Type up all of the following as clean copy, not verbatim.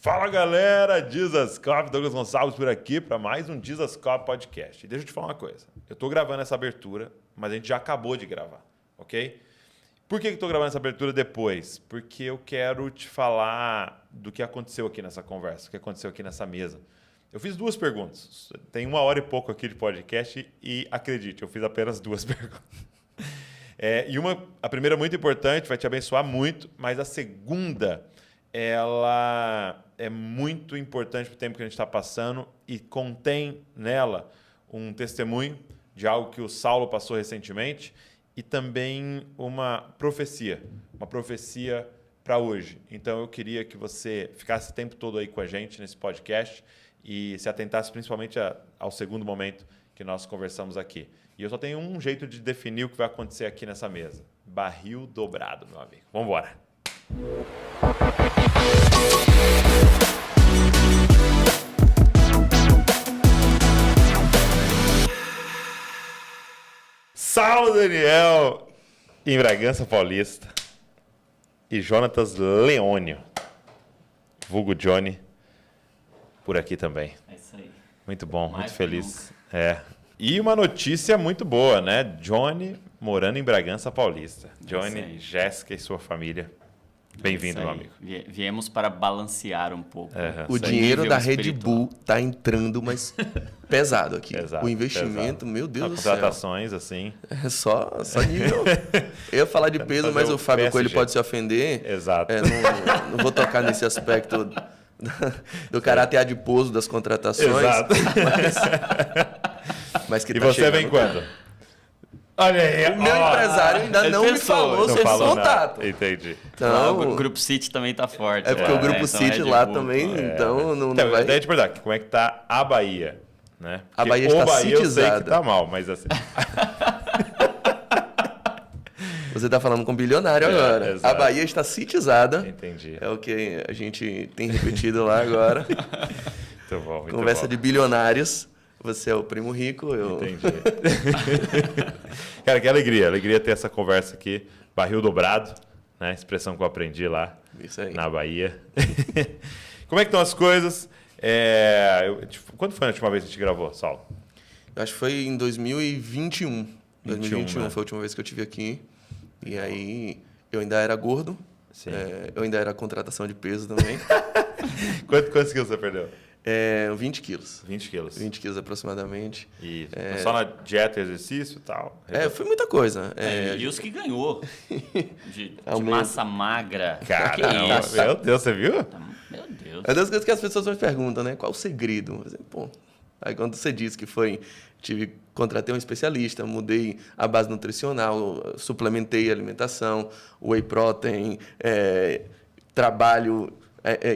Fala galera, Dizascope, Douglas Gonçalves por aqui para mais um Dizascope Podcast. E deixa eu te falar uma coisa, eu estou gravando essa abertura, mas a gente já acabou de gravar, ok? Por que eu estou gravando essa abertura depois? Porque eu quero te falar do que aconteceu aqui nessa conversa, o que aconteceu aqui nessa mesa. Eu fiz 2 perguntas, tem 1 hora e pouco aqui de podcast e acredite, eu fiz apenas 2 perguntas. A primeira muito importante, vai te abençoar muito, mas a segunda, ela é muito importante para o tempo que a gente está passando e contém nela um testemunho de algo que o Saulo passou recentemente e também uma profecia para hoje. Então eu queria que você ficasse o tempo todo aí com a gente nesse podcast e se atentasse principalmente ao segundo momento que nós conversamos aqui. E eu só tenho um jeito de definir o que vai acontecer aqui nessa mesa. Barril dobrado, meu amigo. Vamos embora. Saulo Daniel em Bragança Paulista e Jonatas Leônio, vulgo Johnny, por aqui também. É isso aí. Muito bom, muito feliz. E uma notícia muito boa, né? Johnny morando em Bragança Paulista. Johnny, Jéssica e sua família. Bem-vindo, meu amigo. Viemos para balancear um pouco. O dinheiro da Red Bull tá entrando, mas pesado aqui. Exato, o investimento, meu Deus do céu. Contratações, assim. É só nível. Eu ia falar de peso, mas o Fábio PSG. Coelho pode se ofender. Exato. Não vou tocar nesse aspecto do caráter adiposo das contratações. Exato. Mas que E tá você chegando. vem quando? Olha aí. O meu empresário ainda não me falou sobre esse contato. Entendi. Então, O Grupo City também tá forte. é porque o Grupo então City Red lá Bull, também, pô. então não Então, vai... daí eu te perguntar, como é que tá a Bahia? Né? A Porque Bahia o está Bahia eu sei citizada. que tá mal, mas assim... Você tá falando com bilionário agora. exato. A Bahia está citizada. Entendi. É o que a gente tem repetido lá agora. Muito bom, muito Conversa bom. de bilionários. Você é o primo rico, eu... Entendi. Cara, que alegria ter essa conversa aqui. Barril dobrado, né? Expressão que eu aprendi lá Isso aí. na Bahia. Como é que estão as coisas? Quando foi a última vez que a gente gravou, Saulo? Eu acho que foi em 2021. 2021 né? foi a última vez que eu estive aqui. E aí, eu ainda era gordo. Sim. Eu ainda era contratação de peso também. Quantos quilos você perdeu? 20 quilos. 20 quilos. 20 quilos aproximadamente. E só na dieta e exercício e tal? Foi muita coisa. E os que ganhou de Aumento. massa magra. Caramba, Que isso? meu Deus, você viu? Meu Deus. É das coisas que as pessoas me perguntam, né? Qual o segredo? Aí quando você disse que contratei um especialista, mudei a base nutricional, suplementei a alimentação, whey protein, trabalho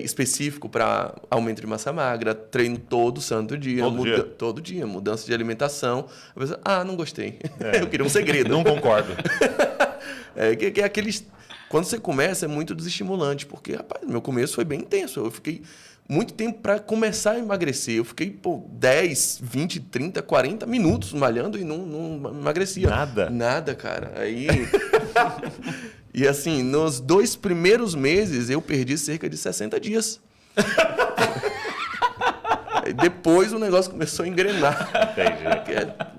específico para aumento de massa magra, treino todo santo dia. Todo dia, mudança de alimentação. A pessoa, não gostei. Eu queria um segredo. Não concordo. Que é aqueles... Quando você começa, é muito desestimulante, porque, rapaz, meu começo foi bem intenso. Eu fiquei muito tempo para começar a emagrecer. Eu fiquei 10, 20, 30, 40 minutos malhando e não emagrecia. Nada? Nada, cara. Aí... E assim, nos 2 primeiros meses, eu perdi cerca de 60 dias. Aí depois o negócio começou a engrenar. Entendi.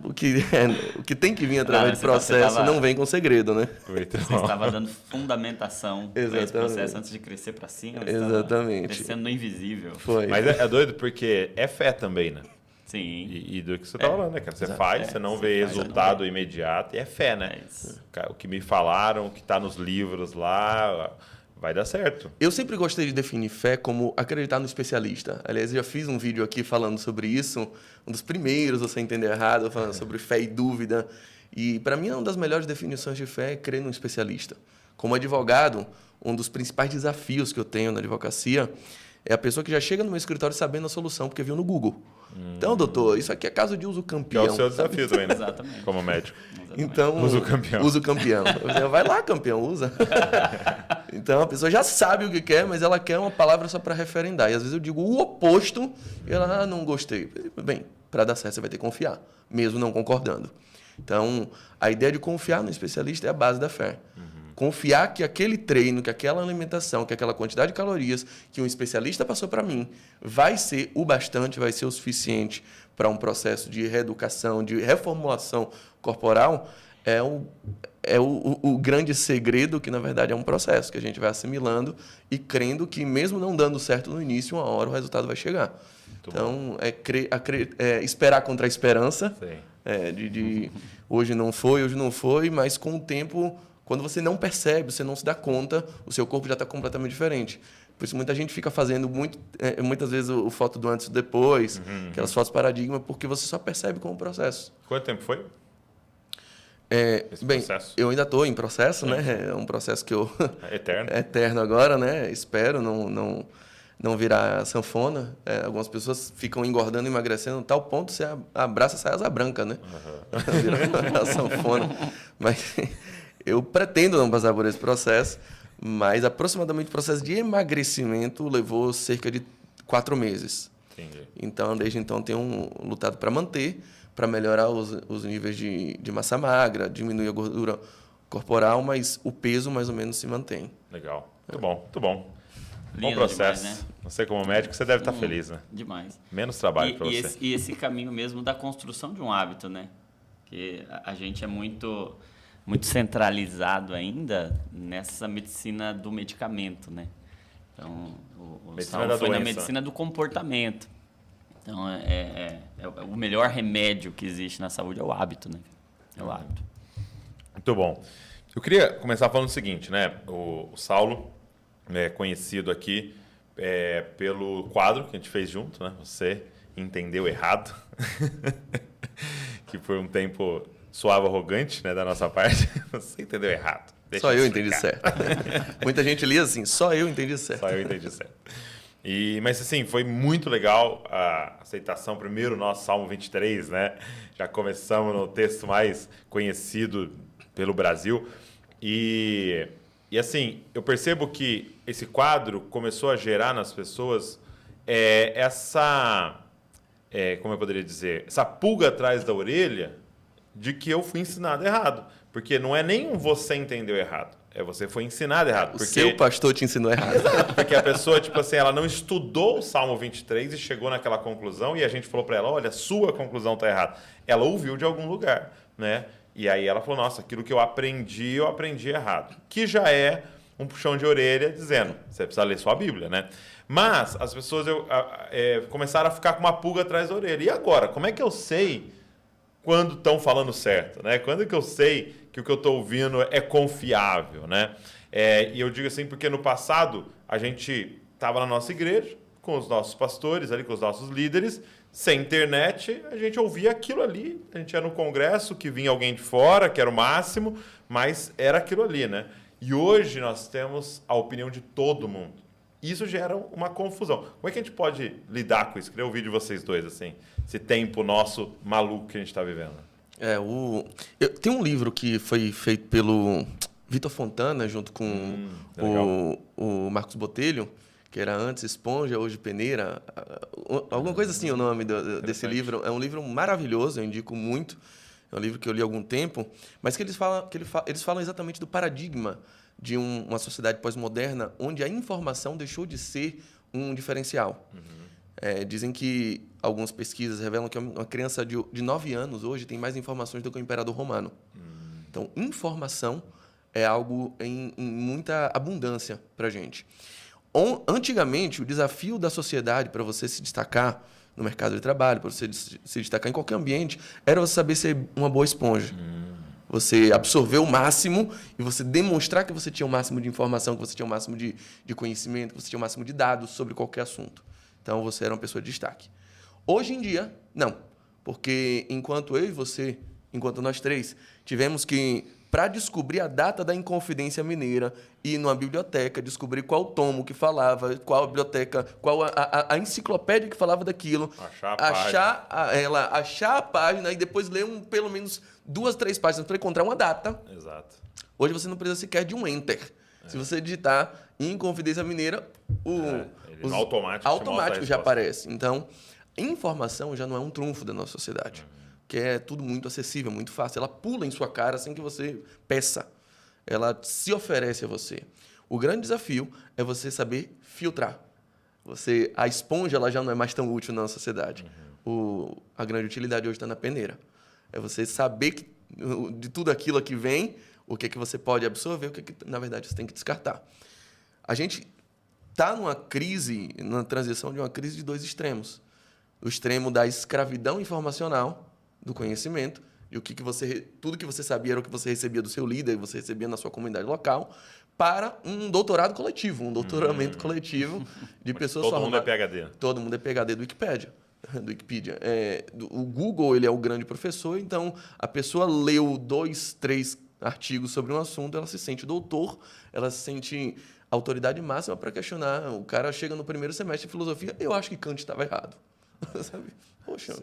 O que tem que vir através de processo não vem com segredo, né? Muito Você bom. estava dando fundamentação para esse processo antes de crescer para cima. Você Exatamente. estava crescendo no invisível. Foi. Mas é doido porque é fé também, né? Sim. E do que você tá falando, né, cara? Você faz, você não vê resultado imediato e é fé, né? É isso. O que me falaram, o que tá nos livros lá, vai dar certo. Eu sempre gostei de definir fé como acreditar no especialista. Aliás, eu já fiz um vídeo aqui falando sobre isso, um dos primeiros, você entender errado, falando sobre fé e dúvida. E para mim, uma das melhores definições de fé é crer num especialista. Como advogado, um dos principais desafios que eu tenho na advocacia é a pessoa que já chega no meu escritório sabendo a solução, porque viu no Google. Então, doutor, isso aqui é caso de uso Que campeão. é o seu desafio também, né? Exatamente. Como médico. Então, Usa o campeão. Usa o campeão. Vai lá, campeão, usa. Então, a pessoa já sabe o que quer, mas ela quer uma palavra só para referendar. E às vezes eu digo o oposto e ela, não gostei. Bem, para dar certo você vai ter que confiar, mesmo não concordando. Então, a ideia de confiar no especialista é a base da fé. Confiar que aquele treino, que aquela alimentação, que aquela quantidade de calorias que um especialista passou para mim vai ser o bastante, vai ser o suficiente para um processo de reeducação, de reformulação corporal, é o grande segredo, que na verdade é um processo que a gente vai assimilando e crendo que, mesmo não dando certo no início, uma hora o resultado vai chegar. Muito então, esperar contra a esperança. De hoje não foi, mas com o tempo, quando você não percebe, você não se dá conta, o seu corpo já está completamente diferente. Por isso muita gente fica fazendo muitas vezes o foto do antes e depois, aquelas fotos paradigma, porque você só percebe com o processo. Quanto tempo foi? Bem, eu ainda estou em processo, né? É um processo que eu... Eterno. Eterno agora, né? Espero não virar sanfona. Algumas pessoas ficam engordando, emagrecendo, tal ponto você abraça, sai asa branca, né? Vira a sanfona. Mas eu pretendo não passar por esse processo, mas aproximadamente o processo de emagrecimento levou cerca de 4 meses. Entendi. Então, desde então, tenho lutado para manter, para melhorar os níveis de massa magra, diminuir a gordura corporal, mas o peso mais ou menos se mantém. Legal. Muito bom, muito bom. Lindo Bom processo. Demais, né? Você, como médico, você deve estar feliz, né? Demais. Menos trabalho para você. E esse caminho mesmo da construção de um hábito, né? Porque a gente é muito centralizado ainda nessa medicina do medicamento, né? Então, o Saulo foi na medicina do comportamento. Então, o melhor remédio que existe na saúde é o hábito, né? É o hábito. Muito bom. Eu queria começar falando o seguinte, né? O Saulo é conhecido aqui pelo quadro que a gente fez junto, né? Você entendeu errado. Que por um tempo soava arrogante, né, da nossa parte. Você entendeu errado. Só eu entendi certo. Muita gente lia assim, só eu entendi certo. Só eu entendi certo. Mas assim, foi muito legal a aceitação. Primeiro, nosso Salmo 23, né? Já começamos no texto mais conhecido pelo Brasil. E assim, eu percebo que esse quadro começou a gerar nas pessoas como eu poderia dizer, essa pulga atrás da orelha de que eu fui ensinado errado. Porque não é nem você entendeu errado, você foi ensinado errado. O seu pastor te ensinou errado. Porque a pessoa, tipo assim, ela não estudou o Salmo 23 e chegou naquela conclusão, e a gente falou para ela, olha, sua conclusão está errada. Ela ouviu de algum lugar, né? E aí ela falou, nossa, aquilo que eu aprendi errado. Que já é um puxão de orelha dizendo, você precisa ler sua Bíblia, né? Mas as pessoas começaram a ficar com uma pulga atrás da orelha. E agora, como é que eu sei quando estão falando certo, né? Quando é que eu sei que o que eu estou ouvindo é confiável, né? E eu digo assim porque no passado a gente estava na nossa igreja, com os nossos pastores, ali, com os nossos líderes, sem internet, a gente ouvia aquilo ali. A gente ia no congresso, que vinha alguém de fora, que era o máximo, mas era aquilo ali, né? E hoje nós temos a opinião de todo mundo. Isso gera uma confusão. Como é que a gente pode lidar com isso? Queria ouvir de vocês dois, assim, esse tempo nosso maluco que a gente está vivendo. Tem um livro que foi feito pelo Vitor Fontana, junto com o Marcos Botelho, que era antes Esponja, hoje Peneira. Alguma coisa assim o nome desse livro. É um livro maravilhoso, eu indico muito. É um livro que eu li há algum tempo, mas que eles falam exatamente do paradigma de uma sociedade pós-moderna onde a informação deixou de ser um diferencial. Dizem que algumas pesquisas revelam que uma criança de 9 anos hoje tem mais informações do que o imperador romano. Então, informação é algo em muita abundância para a gente. Antigamente, o desafio da sociedade para você se destacar no mercado de trabalho, para você se destacar em qualquer ambiente, era você saber ser uma boa esponja. Você absorver o máximo e você demonstrar que você tinha o máximo de informação, que você tinha o máximo de conhecimento, que você tinha o máximo de dados sobre qualquer assunto. Então, você era uma pessoa de destaque. Hoje em dia, não. Porque enquanto eu e você, enquanto nós três, tivemos que, para descobrir a data da Inconfidência Mineira, ir numa biblioteca, descobrir qual tomo que falava, qual a biblioteca, qual a enciclopédia que falava daquilo, achar a página e depois ler pelo menos 2, 3 páginas para encontrar uma data. Exato. Hoje você não precisa sequer de um enter. Se você digitar Inconfidência Mineira, no automático já aparece. Então, informação já não é um trunfo da nossa sociedade, que é tudo muito acessível, muito fácil. Ela pula em sua cara sem que você peça. ela se oferece a você. O grande desafio é você saber filtrar. A esponja ela já não é mais tão útil na sociedade. A grande utilidade hoje está na peneira. É você saber que, de tudo aquilo que vem, o que você pode absorver, o que na verdade você tem que descartar. A gente está numa crise, na transição de uma crise de dois extremos. O extremo da escravidão informacional, do conhecimento, e tudo que você sabia era o que você recebia do seu líder, você recebia na sua comunidade local, para um doutorado coletivo, um doutoramento coletivo de pessoas Todo mundo é formadas. PhD. Todo mundo é PhD do Wikipedia. O Google ele é o grande professor, então a pessoa leu 2, 3 artigos sobre um assunto, ela se sente doutor, ela se sente autoridade máxima para questionar. O cara chega no primeiro semestre de filosofia, eu acho que Kant estava errado. Sabe? Poxa,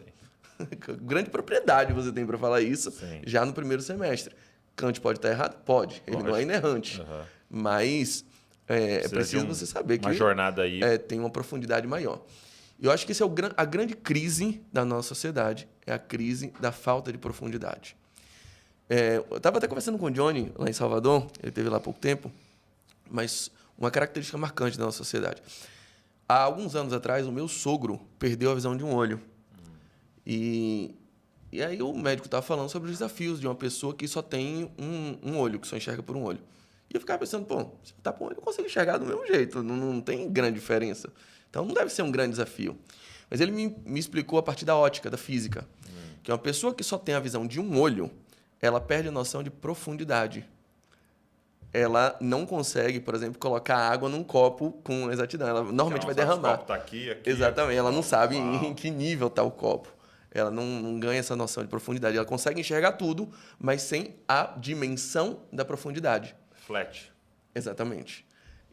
grande propriedade você tem para falar isso. Sim. Já no primeiro semestre. Kant pode estar errado? Pode. Ele não é inerrante. Mas é preciso você saber que uma jornada aí. Tem uma profundidade maior. Eu acho que esse é a grande crise da nossa sociedade, é a crise da falta de profundidade. Eu estava até conversando com o Johnny, lá em Salvador, ele esteve lá há pouco tempo, mas uma característica marcante da nossa sociedade. Há alguns anos atrás, o meu sogro perdeu a visão de um olho. E aí o médico estava falando sobre os desafios de uma pessoa que só tem um olho, que só enxerga por um olho. E eu ficava pensando, se eu tapar um olho, eu consigo enxergar do mesmo jeito, não tem grande diferença. Então, não deve ser um grande desafio. Mas ele me explicou a partir da ótica, da física, que uma pessoa que só tem a visão de um olho, ela perde a noção de profundidade. Ela não consegue, por exemplo, colocar água num copo com exatidão. Ela normalmente vai derramar. O copo tá aqui, Exatamente. Ela não sabe Uau. em que nível está o copo. Ela não ganha essa noção de profundidade. Ela consegue enxergar tudo, mas sem a dimensão da profundidade. Flat. Exatamente.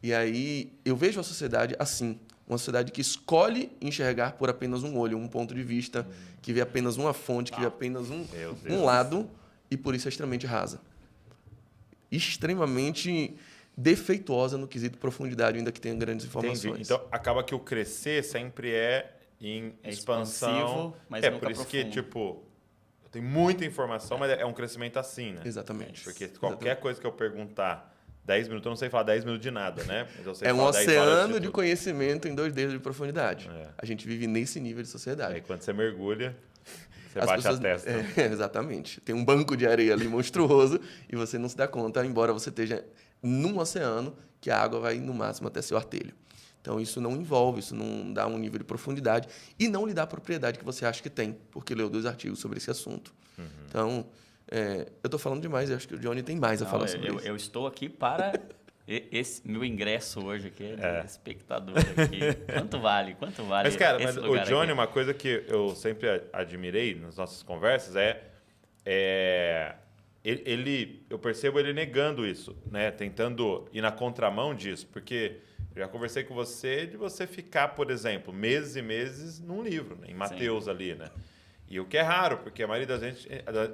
E aí eu vejo a sociedade assim. Uma sociedade que escolhe enxergar por apenas um olho, um ponto de vista, que vê apenas uma fonte, que vê apenas um lado, e por isso é extremamente rasa. Extremamente defeituosa no quesito profundidade, ainda que tenha grandes informações. Entendi. Então, acaba que o crescer sempre é em expansão. Expansivo, mas nunca por isso profundo. que, tipo, tem muita informação, mas é um crescimento assim, né? Exatamente. Porque qualquer coisa que eu perguntar 10 minutos, eu não sei falar 10 minutos de nada, né? Mas eu sei É um falar 10 horas oceano de tudo. conhecimento em 2 dedos de profundidade. É. A gente vive nesse nível de sociedade. Aí quando você mergulha, você As bate pessoas- a testa. Exatamente. Tem um banco de areia ali monstruoso e você não se dá conta, embora você esteja num oceano que a água vai no máximo até seu artelho. Então, isso não envolve, isso não dá um nível de profundidade e não lhe dá a propriedade que você acha que tem, porque leu 2 artigos sobre esse assunto. Então, eu estou falando demais, eu acho que o Johnny tem mais a falar sobre isso. Eu estou aqui para esse meu ingresso hoje aqui, de espectador aqui. Quanto vale? Mas, cara, esse o lugar Johnny, aqui? uma coisa que eu sempre admirei nas nossas conversas eu percebo ele negando isso, né? Tentando ir na contramão disso, porque eu já conversei com você de você ficar, por exemplo, meses e meses num livro, né? Em Mateus ali, né? E o que é raro, porque a maioria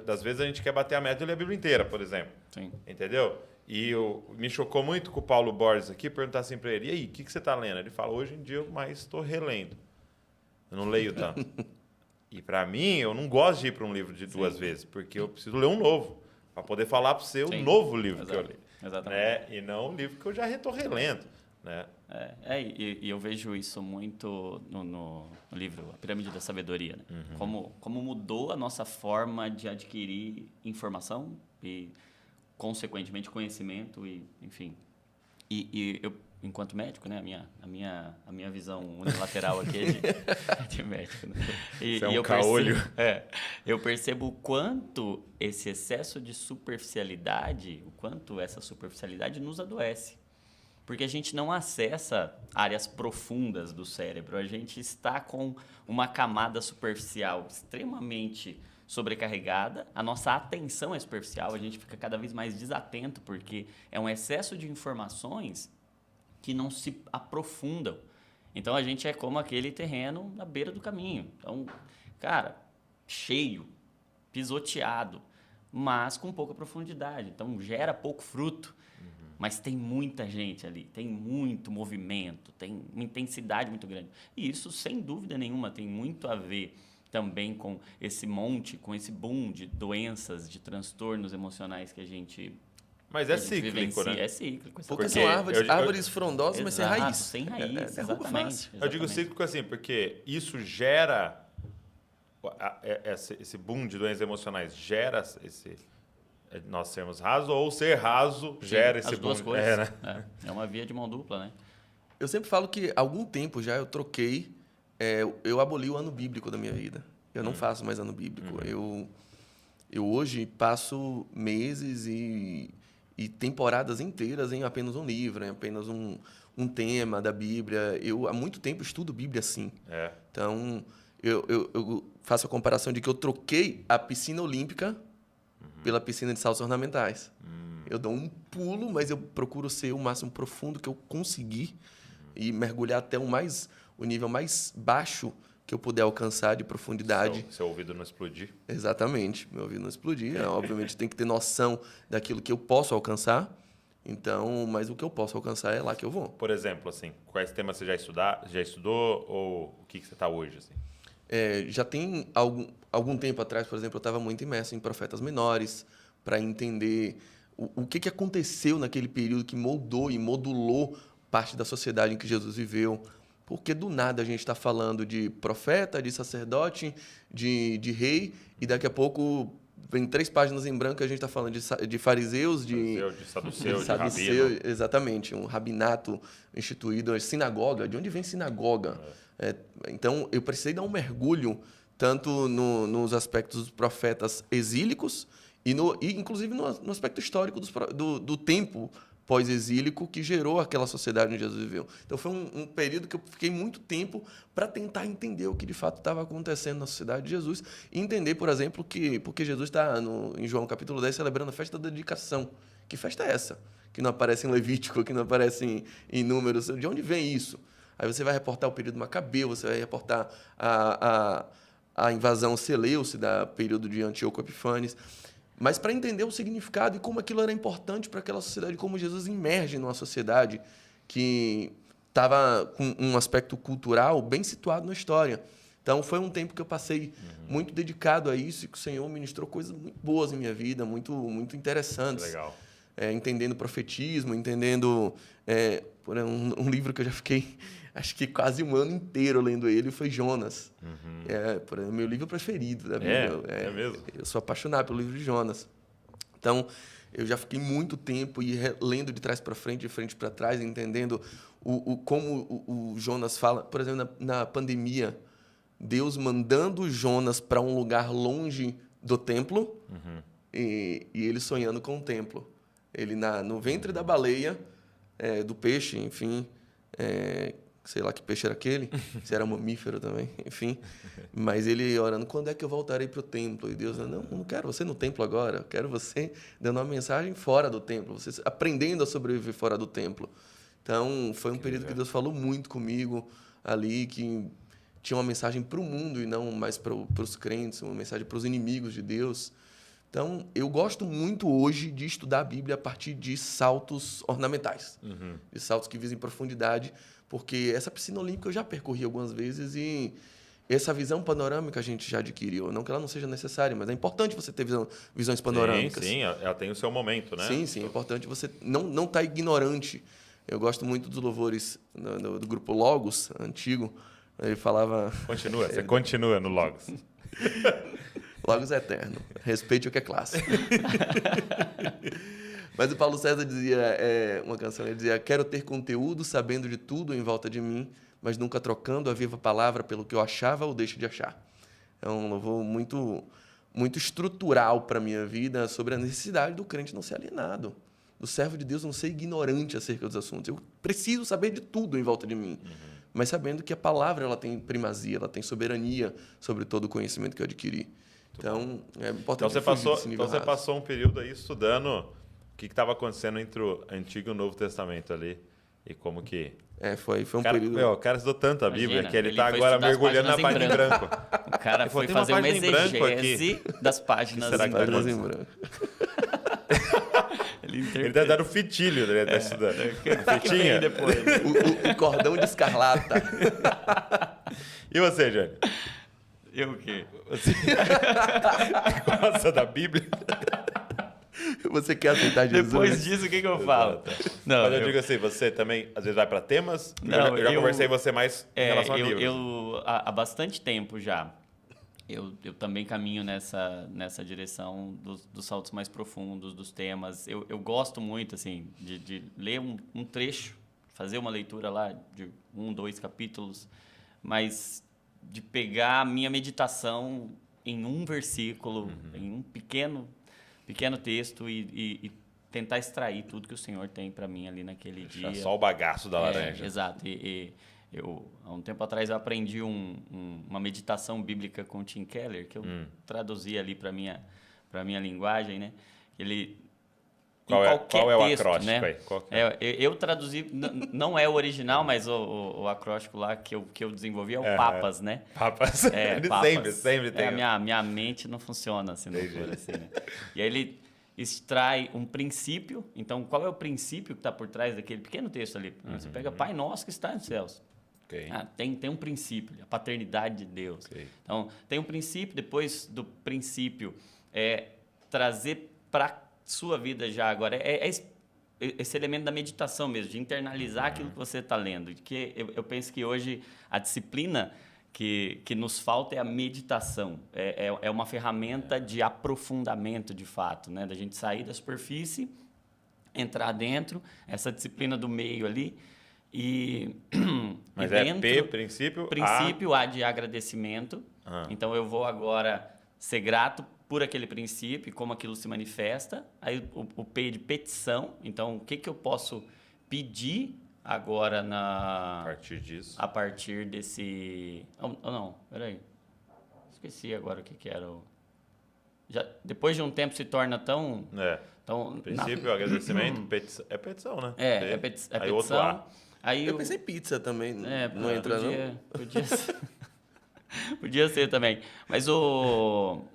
das vezes a gente quer bater a meta e ler a Bíblia inteira, por exemplo. Sim. Entendeu? E me chocou muito com o Paulo Borges aqui, perguntar assim para ele, e aí, o que você está lendo? Ele fala, hoje em dia eu mais estou relendo. Eu não leio tanto. E para mim, eu não gosto de ir para um livro de 2 vezes, porque eu preciso ler um novo, para poder falar para você o Sim. novo livro que eu li. Exatamente. Né? E não o livro que eu já estou relendo. Né? E eu vejo isso muito no livro A Pirâmide da Sabedoria. Né? Como mudou a nossa forma de adquirir informação e, consequentemente, conhecimento e, enfim. E eu, enquanto médico, né, a minha visão unilateral aqui é de médico. Né? Você é um caolho. Eu percebo o quanto esse excesso de superficialidade, o quanto essa superficialidade nos adoece. Porque a gente não acessa áreas profundas do cérebro. A gente está com uma camada superficial extremamente sobrecarregada. A nossa atenção é superficial. A gente fica cada vez mais desatento porque é um excesso de informações que não se aprofundam. Então, a gente é como aquele terreno na beira do caminho. Então, cara, cheio, pisoteado, mas com pouca profundidade. Então, gera pouco fruto. Mas tem muita gente ali, tem muito movimento, tem uma intensidade muito grande. E isso, sem dúvida nenhuma, tem muito a ver também com esse boom de doenças, de transtornos emocionais que a gente Mas é Eles cíclico, né? É cíclico. Porque Porque são árvores, eu- árvores frondosas, mas sem Exato, raiz. sem raiz, derruba exatamente. fácil. Eu digo exatamente. cíclico assim, porque isso gera... Esse boom de doenças emocionais gera nós sermos rasos, ou ser raso Sim, gera esse as duas boom. coisas. Né? É uma via de mão dupla, né? Eu sempre falo que há algum tempo já eu troquei, eu aboli o ano bíblico da minha vida. Eu não faço mais ano bíblico. Eu hoje passo meses e temporadas inteiras em apenas um livro, em apenas um tema da Bíblia. Eu há muito tempo estudo Bíblia assim. É. Então, eu faço a comparação de que eu troquei a piscina olímpica pela piscina de saltos ornamentais. Eu dou um pulo, mas eu procuro ser o máximo profundo que eu conseguir e mergulhar até o nível mais baixo que eu puder alcançar de profundidade. Seu ouvido não explodir. Exatamente, meu ouvido não explodir. Obviamente tem que ter noção daquilo que eu posso alcançar. Então, mas o que eu posso alcançar é lá que eu vou. Por exemplo, assim, quais temas você já estudou ou o que você está hoje? Assim? Já tem algum tempo atrás, por exemplo, eu estava muito imerso em profetas menores para entender o que aconteceu naquele período que moldou e modulou parte da sociedade em que Jesus viveu. Porque do nada a gente está falando de profeta, de sacerdote, de rei, e daqui a pouco vem 3 páginas em branco e a gente está falando de fariseus, de saduceu, de rabino. Exatamente, um rabinato instituído, a sinagoga. De onde vem sinagoga? Então, eu precisei dar um mergulho tanto nos aspectos dos profetas exílicos e inclusive no aspecto histórico do tempo pós-exílico que gerou aquela sociedade onde Jesus viveu. Então, foi um período que eu fiquei muito tempo para tentar entender o que de fato estava acontecendo na sociedade de Jesus e entender, por exemplo, porque Jesus está em João capítulo 10 celebrando a festa da dedicação. Que festa é essa? Que não aparece em Levítico, que não aparece em Números. De onde vem isso? Aí você vai reportar o período macabeu, você vai reportar a invasão seleuce da período de Antíoco Epifanes. Mas para entender o significado e como aquilo era importante para aquela sociedade, como Jesus emerge numa sociedade que estava com um aspecto cultural bem situado na história. Então, foi um tempo que eu passei muito dedicado a isso e que o Senhor ministrou coisas muito boas em minha vida, muito, muito interessantes. Legal. Entendendo profetismo, entendendo... um livro que eu já fiquei, acho que quase um ano inteiro lendo ele, foi Jonas. Meu livro preferido da Bíblia. É mesmo? Eu sou apaixonado pelo livro de Jonas. Então, eu já fiquei muito tempo lendo de trás para frente, de frente para trás, entendendo como o Jonas fala. Por exemplo, na pandemia, Deus mandando Jonas para um lugar longe do templo e ele sonhando com o templo. Ele no ventre da baleia, do peixe, enfim, sei lá que peixe era aquele, se era mamífero também, enfim. Mas ele orando, quando é que eu voltarei para o templo? E Deus, não quero você no templo agora, eu quero você dando uma mensagem fora do templo, você aprendendo a sobreviver fora do templo. Então, foi um período que Deus falou muito comigo ali, que tinha uma mensagem para o mundo e não mais para os crentes, uma mensagem para os inimigos de Deus. Então, eu gosto muito hoje de estudar a Bíblia a partir de saltos ornamentais, de saltos que visem profundidade, porque essa piscina olímpica eu já percorri algumas vezes e essa visão panorâmica a gente já adquiriu. Não que ela não seja necessária, mas é importante você ter visões panorâmicas. Sim, ela tem o seu momento, né? Sim, é importante você não estar ignorante. Eu gosto muito dos louvores do grupo Logos, antigo. Ele falava... Você continua no Logos. Logos é eterno. Respeite o que é clássico. Mas o Paulo César dizia, uma canção, ele dizia: quero ter conteúdo sabendo de tudo em volta de mim, mas nunca trocando a viva palavra pelo que eu achava ou deixo de achar. É um louvor muito, muito estrutural para a minha vida sobre a necessidade do crente não ser alienado, do servo de Deus não ser ignorante acerca dos assuntos. Eu preciso saber de tudo em volta de mim, mas sabendo que a palavra ela tem primazia, ela tem soberania sobre todo o conhecimento que eu adquiri. Então, é importante. Então você passou um período aí estudando o que estava acontecendo entre o Antigo e o Novo Testamento ali e como que... Foi um período... O cara estudou tanto a Bíblia que ele está foi agora estudar as mergulhando na página em branco. O cara foi tem uma fazer uma página em branco exegese das páginas Será em que tá branco. em branco. Ele está dando fitilho, ele está estudando. Fitinha. Depois. O cordão de escarlata. E você, Jânio? Eu o quê? Você gosta da Bíblia? Você quer aceitar Jesus? Depois disso, o que eu falo? Não, Mas eu digo assim, você também, às vezes, vai para temas? Não, eu já conversei com você mais em relação a livros. Há bastante tempo já, eu também caminho nessa direção dos saltos mais profundos, dos temas. Eu gosto muito, assim, de ler um trecho, fazer uma leitura lá de 1, 2 capítulos, mas de pegar a minha meditação em um versículo, em um pequeno texto e tentar extrair tudo que o Senhor tem para mim ali naquele dia. Só o bagaço da laranja. Exato. Eu, há um tempo atrás, eu aprendi uma meditação bíblica com o Tim Keller, que eu traduzi ali para minha linguagem, né? Ele... Qual é o texto, acróstico, né? aí? Eu traduzi, não é o original, mas o acróstico lá que eu desenvolvi é o Papas, né? Papas. Ele Papas. sempre tem. Minha mente não funciona assim, não for assim, né? E aí ele extrai um princípio. Então, qual é o princípio que está por trás daquele pequeno texto ali? Você pega Pai Nosso que está nos céus. Okay. Tem um princípio, a paternidade de Deus. Okay. Então, tem um princípio, depois do princípio, trazer para sua vida já agora. Esse elemento da meditação mesmo, de internalizar aquilo que você está lendo. Que eu penso que hoje a disciplina que nos falta é a meditação. É uma ferramenta de aprofundamento, de fato, né? Da gente sair da superfície, entrar dentro, essa disciplina do meio ali. Mas princípio A de agradecimento. Então, eu vou agora ser grato por aquele princípio e como aquilo se manifesta. Aí o P de petição. Então, o que eu posso pedir agora a partir disso? A partir desse... não, peraí. Esqueci agora o que era. Depois de um tempo se torna tão... Princípio, agradecimento, petição, né? É petição. Aí outro A. Aí eu pensei pizza também. Não entra, podia ser. Podia ser também. Mas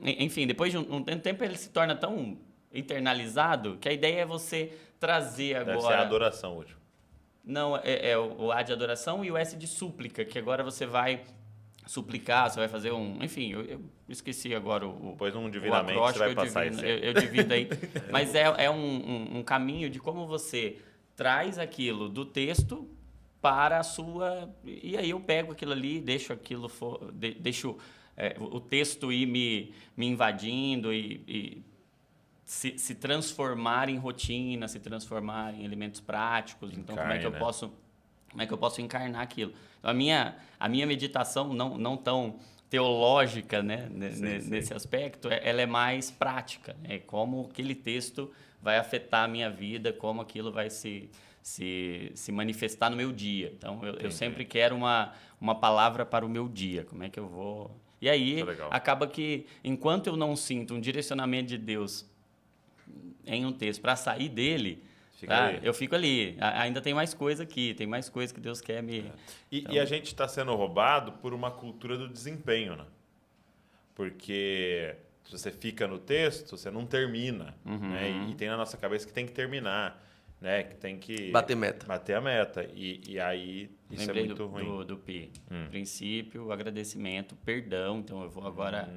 enfim, depois de um tempo ele se torna tão internalizado que a ideia é você trazer agora... Deve ser a adoração último. Não, é o A de adoração e o S de súplica, que agora você vai suplicar, você vai fazer Enfim, eu esqueci agora Depois num divinamente você vai passar isso. Eu divido aí. Mas é um caminho de como você traz aquilo do texto para a sua... E aí eu pego aquilo ali, deixo aquilo... Deixo o texto ir me invadindo e se transformar em rotina, se transformar em elementos práticos. Então, como é que eu posso encarnar aquilo? Então, a minha meditação, não tão teológica, né, nesse aspecto, ela é mais prática. É como aquele texto vai afetar a minha vida, como aquilo vai se manifestar no meu dia. Então, eu sempre quero uma palavra para o meu dia. Como é que eu vou... E aí, acaba que, enquanto eu não sinto um direcionamento de Deus em um texto para sair dele, eu fico ali. Ainda tem mais coisa aqui, tem mais coisa que Deus quer me... E a gente está sendo roubado por uma cultura do desempenho, né? Porque se você fica no texto, você não termina. Né? E tem na nossa cabeça que tem que terminar. Né? Que tem que... Bater a meta. E aí, isso Lembrei é muito ruim. do P. Princípio, agradecimento, perdão. Então, eu vou agora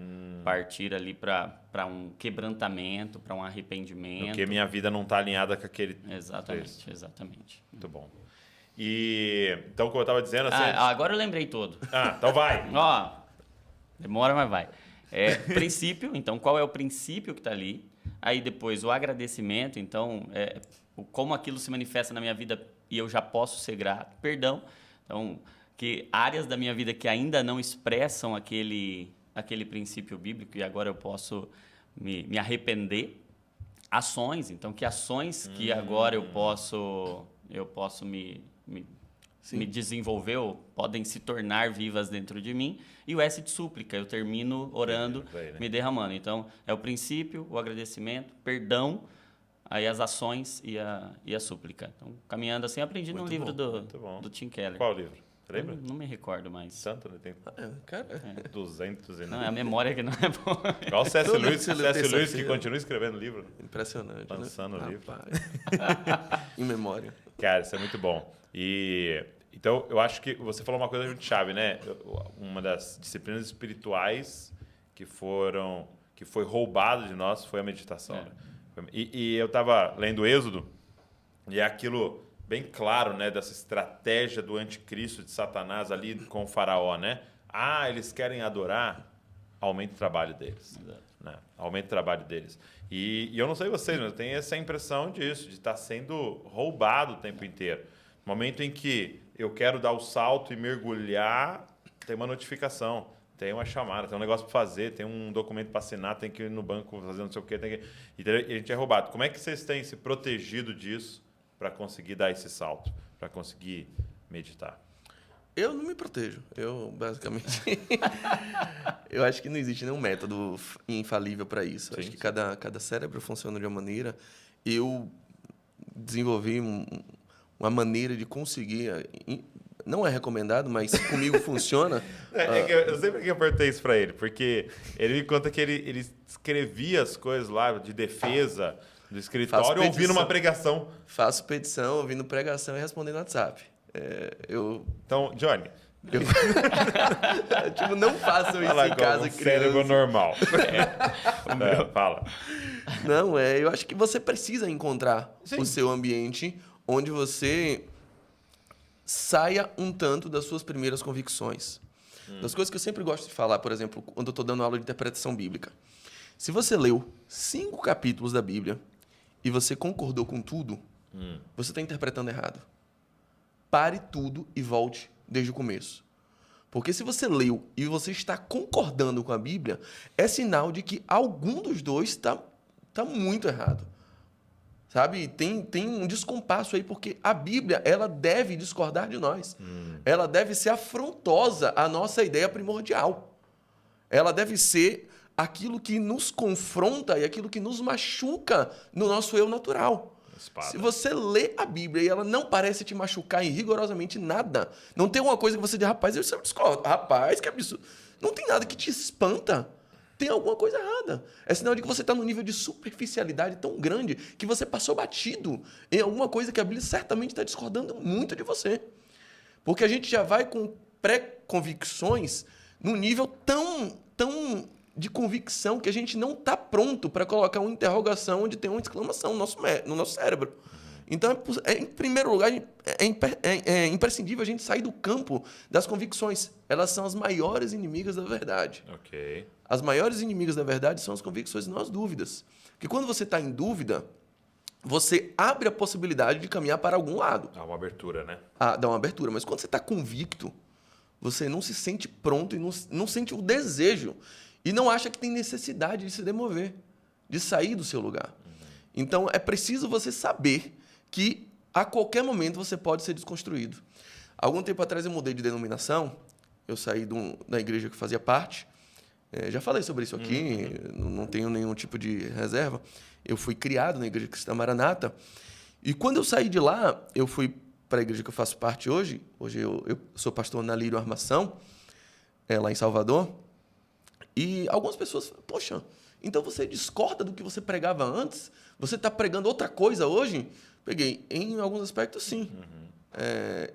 partir ali para um quebrantamento, para um arrependimento. Porque minha vida não está alinhada com aquele... Exatamente. Muito bom. Então, como eu estava dizendo... Assim, agora eu lembrei todo. Então vai. Demora, mas vai. Princípio, então, qual é o princípio que está ali? Aí, depois, o agradecimento. Então, como aquilo se manifesta na minha vida e eu já posso ser grato. Perdão. Então, que áreas da minha vida que ainda não expressam aquele princípio bíblico e agora eu posso me arrepender. Ações. Então, que ações que agora eu posso me desenvolver ou podem se tornar vivas dentro de mim. E o S de súplica. Eu termino orando, me derramando. Então, é o princípio, o agradecimento, perdão, aí as ações e a súplica. Então, caminhando assim, aprendi num livro do Tim Keller. Qual livro? Você lembra? Não me recordo mais. Santo, né? Tem 200 e não, a memória que não é boa. Igual o C.S. Lewis, que continua escrevendo livro. Impressionante, lançando o livro. Em memória. Cara, isso é muito bom. Então, eu acho que você falou uma coisa muito chave, né? Uma das disciplinas espirituais que foi roubado de nós foi a meditação. Né? E eu estava lendo Êxodo, e é aquilo bem claro, né, dessa estratégia do anticristo, de Satanás ali com o faraó, né? Ah, eles querem adorar, aumenta o trabalho deles. Né? Aumenta o trabalho deles. E eu não sei vocês, mas eu tenho essa impressão disso, de estar sendo roubado o tempo inteiro. No momento em que eu quero dar o salto e mergulhar, tem uma notificação, tem uma chamada, tem um negócio para fazer, tem um documento para assinar, tem que ir no banco fazer não sei o quê, e a gente é roubado. Como é que vocês têm se protegido disso para conseguir dar esse salto, para conseguir meditar? Eu não me protejo. Eu, basicamente... eu acho que não existe nenhum método infalível para isso. Sim, acho que cada cérebro funciona de uma maneira. Eu desenvolvi uma maneira de conseguir... Não é recomendado, mas comigo funciona. Eu sempre que eu perguntei isso para ele, porque ele me conta que ele escrevia as coisas lá de defesa do escritório ouvindo uma pregação. Faço petição, ouvindo pregação e respondendo no WhatsApp. Então, Johnny... tipo, não façam isso fala em casa, criança. Cérebro normal. Fala. Não, eu acho que você precisa encontrar o seu ambiente onde você saia um tanto das suas primeiras convicções. Das coisas que eu sempre gosto de falar, por exemplo, quando eu estou dando aula de interpretação bíblica. Se você leu 5 capítulos da Bíblia e você concordou com tudo, você está interpretando errado. Pare tudo e volte desde o começo. Porque se você leu e você está concordando com a Bíblia, é sinal de que algum dos dois está muito errado. Sabe? Tem um descompasso aí, porque a Bíblia, ela deve discordar de nós. Ela deve ser afrontosa à nossa ideia primordial. Ela deve ser aquilo que nos confronta e aquilo que nos machuca no nosso eu natural. Espada. Se você lê a Bíblia e ela não parece te machucar em rigorosamente nada, não tem uma coisa que você diz, rapaz, eu discordo. Rapaz, que absurdo. Não tem nada que te espanta. Tem alguma coisa errada. É sinal de que você está num nível de superficialidade tão grande que você passou batido em alguma coisa que a Bíblia certamente está discordando muito de você. Porque a gente já vai com pré-convicções num nível tão de convicção que a gente não está pronto para colocar uma interrogação onde tem uma exclamação no nosso cérebro. Então, em primeiro lugar, é imprescindível a gente sair do campo das convicções. Elas são as maiores inimigas da verdade. Ok. As maiores inimigas da verdade são as convicções e não as dúvidas. Porque quando você está em dúvida, você abre a possibilidade de caminhar para algum lado. Dá uma abertura, né? Dá uma abertura. Mas quando você está convicto, você não se sente pronto e não sente o desejo. E não acha que tem necessidade de se demover, de sair do seu lugar. Então, é preciso você saber que a qualquer momento você pode ser desconstruído. Algum tempo atrás eu mudei de denominação, eu saí da igreja que fazia parte, já falei sobre isso aqui, não tenho nenhum tipo de reserva. Eu fui criado na Igreja Cristã Maranata, e quando eu saí de lá, eu fui para a igreja que eu faço parte hoje. Hoje eu sou pastor na Lírio Armação, lá em Salvador, e algumas pessoas falam, poxa, então você discorda do que você pregava antes? Você está pregando outra coisa hoje? Peguei, em alguns aspectos, sim.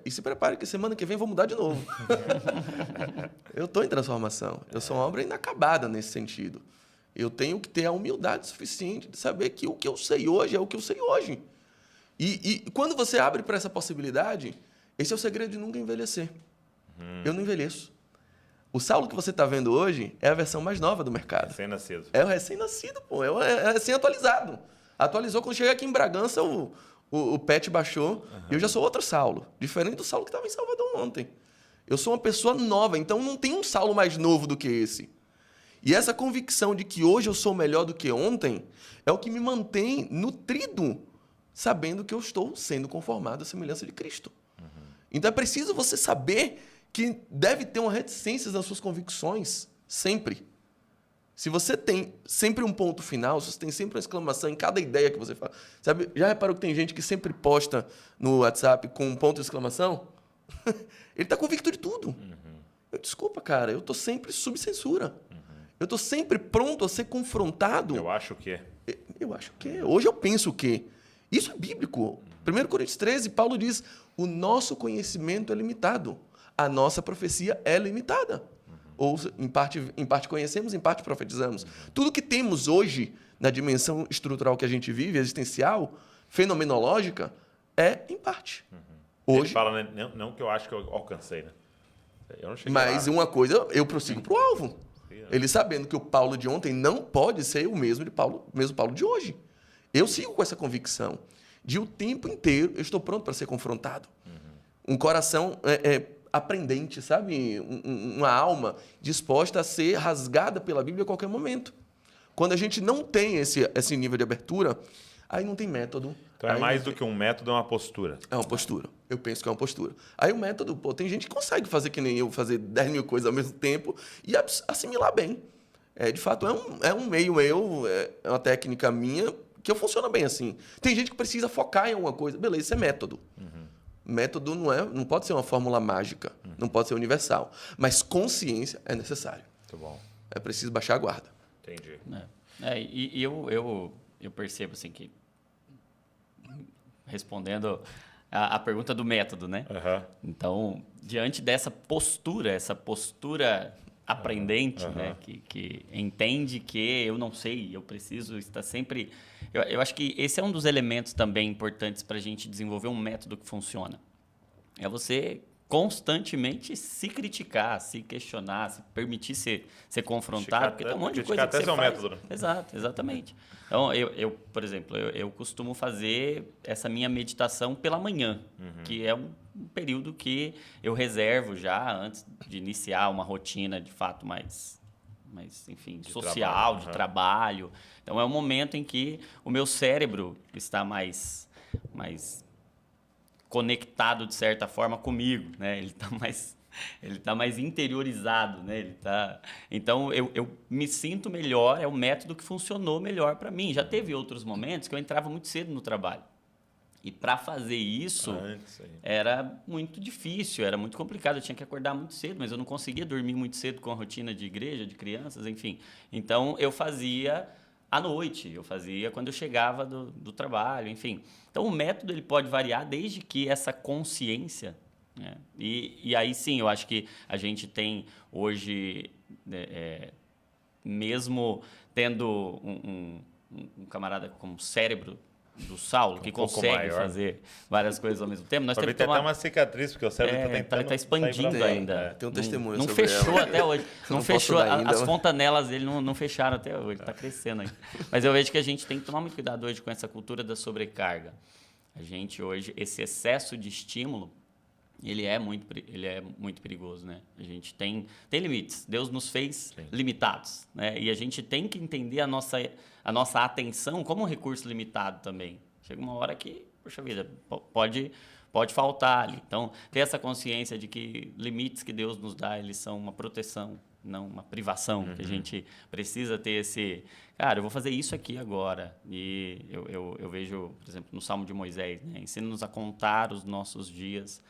E se prepare que semana que vem eu vou mudar de novo. Eu estou em transformação. Eu sou uma obra inacabada nesse sentido. Eu tenho que ter a humildade suficiente de saber que o que eu sei hoje é o que eu sei hoje. E quando você abre para essa possibilidade, esse é o segredo de nunca envelhecer. Eu não envelheço. O Saulo que você está vendo hoje é a versão mais nova do mercado. Recém-nascido. É o recém-nascido, pô. É recém-atualizado. Atualizou quando cheguei aqui em Bragança, o patch baixou, e eu já sou outro Saulo. Diferente do Saulo que estava em Salvador ontem. Eu sou uma pessoa nova, então não tem um Saulo mais novo do que esse. E essa convicção de que hoje eu sou melhor do que ontem é o que me mantém nutrido, sabendo que eu estou sendo conformado à semelhança de Cristo. Então é preciso você saber que deve ter uma reticência nas suas convicções, sempre. Se você tem sempre um ponto final, se você tem sempre uma exclamação em cada ideia que você fala. Sabe, já reparou que tem gente que sempre posta no WhatsApp com um ponto de exclamação? Ele está convicto de tudo. Desculpa, cara, eu estou sempre sob censura. Eu estou sempre pronto a ser confrontado. Eu acho que é. Eu acho que é. Hoje eu penso que. Isso é bíblico. 1 Coríntios 13, Paulo diz, o nosso conhecimento é limitado. A nossa profecia é limitada. ou em parte conhecemos, em parte profetizamos. Tudo que temos hoje na dimensão estrutural que a gente vive, existencial, fenomenológica, é em parte. Ele Hoje, fala, né? Não que eu acho que eu alcancei, né? Eu não cheguei mas lá. uma coisa, eu prossigo para o alvo. Ele sabendo que o Paulo de ontem não pode ser o mesmo Paulo de hoje. Eu sigo com essa convicção de o tempo inteiro eu estou pronto para ser confrontado. Um coração aprendente, sabe? Uma alma disposta a ser rasgada pela Bíblia a qualquer momento. Quando a gente não tem esse nível de abertura, aí não tem método. Então é aí mais do que um método, é uma postura. É uma postura. Eu penso que é uma postura. Aí o método, tem gente que consegue fazer que nem eu, fazer 10 mil coisas ao mesmo tempo e assimilar bem. De fato, é um meio meu, é uma técnica minha que funciona bem assim. Tem gente que precisa focar em alguma coisa. Beleza, isso é método. Método não pode ser uma fórmula mágica, não pode ser universal. Mas consciência é necessário. Muito bom. É preciso baixar a guarda. Entendi. E eu percebo assim que, respondendo a pergunta do método, né? Então, diante dessa postura, essa postura aprendente, né? Que entende que eu não sei, eu preciso estar sempre... Eu acho que esse é um dos elementos também importantes para a gente desenvolver um método que funciona. É você constantemente se criticar, se questionar, se permitir ser confrontado, porque tem um monte de coisa que você até seu faz. método, né? Exato, exatamente. Então, por exemplo, eu costumo fazer essa minha meditação pela manhã, que é um período que eu reservo já antes de iniciar uma rotina, de fato, mais enfim, social, de trabalho. Então, é um momento em que o meu cérebro está mais conectado, de certa forma, comigo, né? Ele está mais interiorizado, né? Então, eu me sinto melhor, é o método que funcionou melhor para mim. Já teve outros momentos que eu entrava muito cedo no trabalho. E para fazer isso, era muito difícil, era muito complicado. Eu tinha que acordar muito cedo, mas eu não conseguia dormir muito cedo com a rotina de igreja, de crianças, enfim. Então, eu fazia à noite, eu fazia quando eu chegava do trabalho, enfim. Então, o método ele pode variar desde que essa consciência... né? E aí, sim, eu acho que a gente tem hoje, mesmo tendo um camarada como cérebro do Saulo, que consegue fazer várias coisas ao mesmo tempo, nós temos que tomar... até uma cicatriz, porque o cérebro está tentando... Está expandindo ainda. Tem um testemunho não sobre fechou ela. até hoje. Não fechou, as fontanelas dele não fecharam até hoje, está crescendo ainda. Mas eu vejo que a gente tem que tomar muito cuidado hoje com essa cultura da sobrecarga. A gente hoje, esse excesso de estímulo, ele é muito perigoso, né? A gente tem limites. Deus nos fez limitados, né? E a gente tem que entender a nossa atenção como um recurso limitado também. Chega uma hora que, poxa vida, pode faltar ali. Então, ter essa consciência de que limites que Deus nos dá, eles são uma proteção, não uma privação. Que a gente precisa ter esse... Cara, eu vou fazer isso aqui agora. E eu vejo, por exemplo, no Salmo de Moisés, né? Ensina-nos a contar os nossos dias.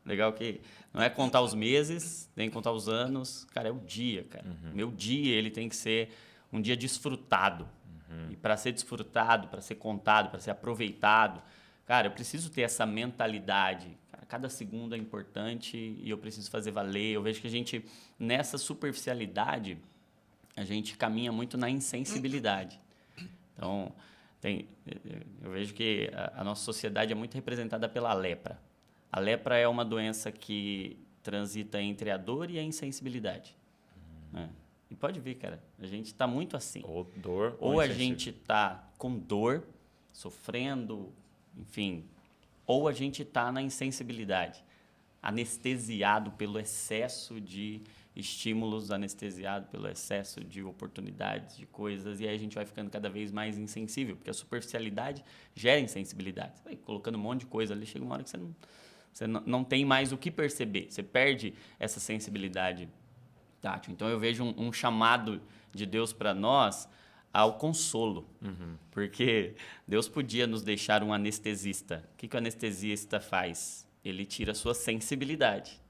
Legal que não é contar os meses, nem contar os anos. Cara, é o dia, cara. Meu dia, ele tem que ser um dia desfrutado. E para ser desfrutado, para ser contado, para ser aproveitado, cara, eu preciso ter essa mentalidade. Cara, cada segundo é importante e eu preciso fazer valer. Eu vejo que a gente, nessa superficialidade, a gente caminha muito na insensibilidade. Então, eu vejo que a nossa sociedade é muito representada pela lepra. A lepra é uma doença que transita entre a dor e a insensibilidade. Né? E pode ver, cara, a gente está muito assim. Ou dor, ou a gente está com dor, sofrendo, enfim, ou a gente está na insensibilidade, anestesiado pelo excesso de estímulos, anestesiado pelo excesso de oportunidades, de coisas, e aí a gente vai ficando cada vez mais insensível, porque a superficialidade gera insensibilidade. Você vai colocando um monte de coisa ali, chega uma hora que você não tem mais o que perceber, você perde essa sensibilidade tátil. Então, eu vejo um chamado de Deus para nós ao consolo, porque Deus podia nos deixar um anestesista. O que o anestesista faz? Ele tira a sua sensibilidade.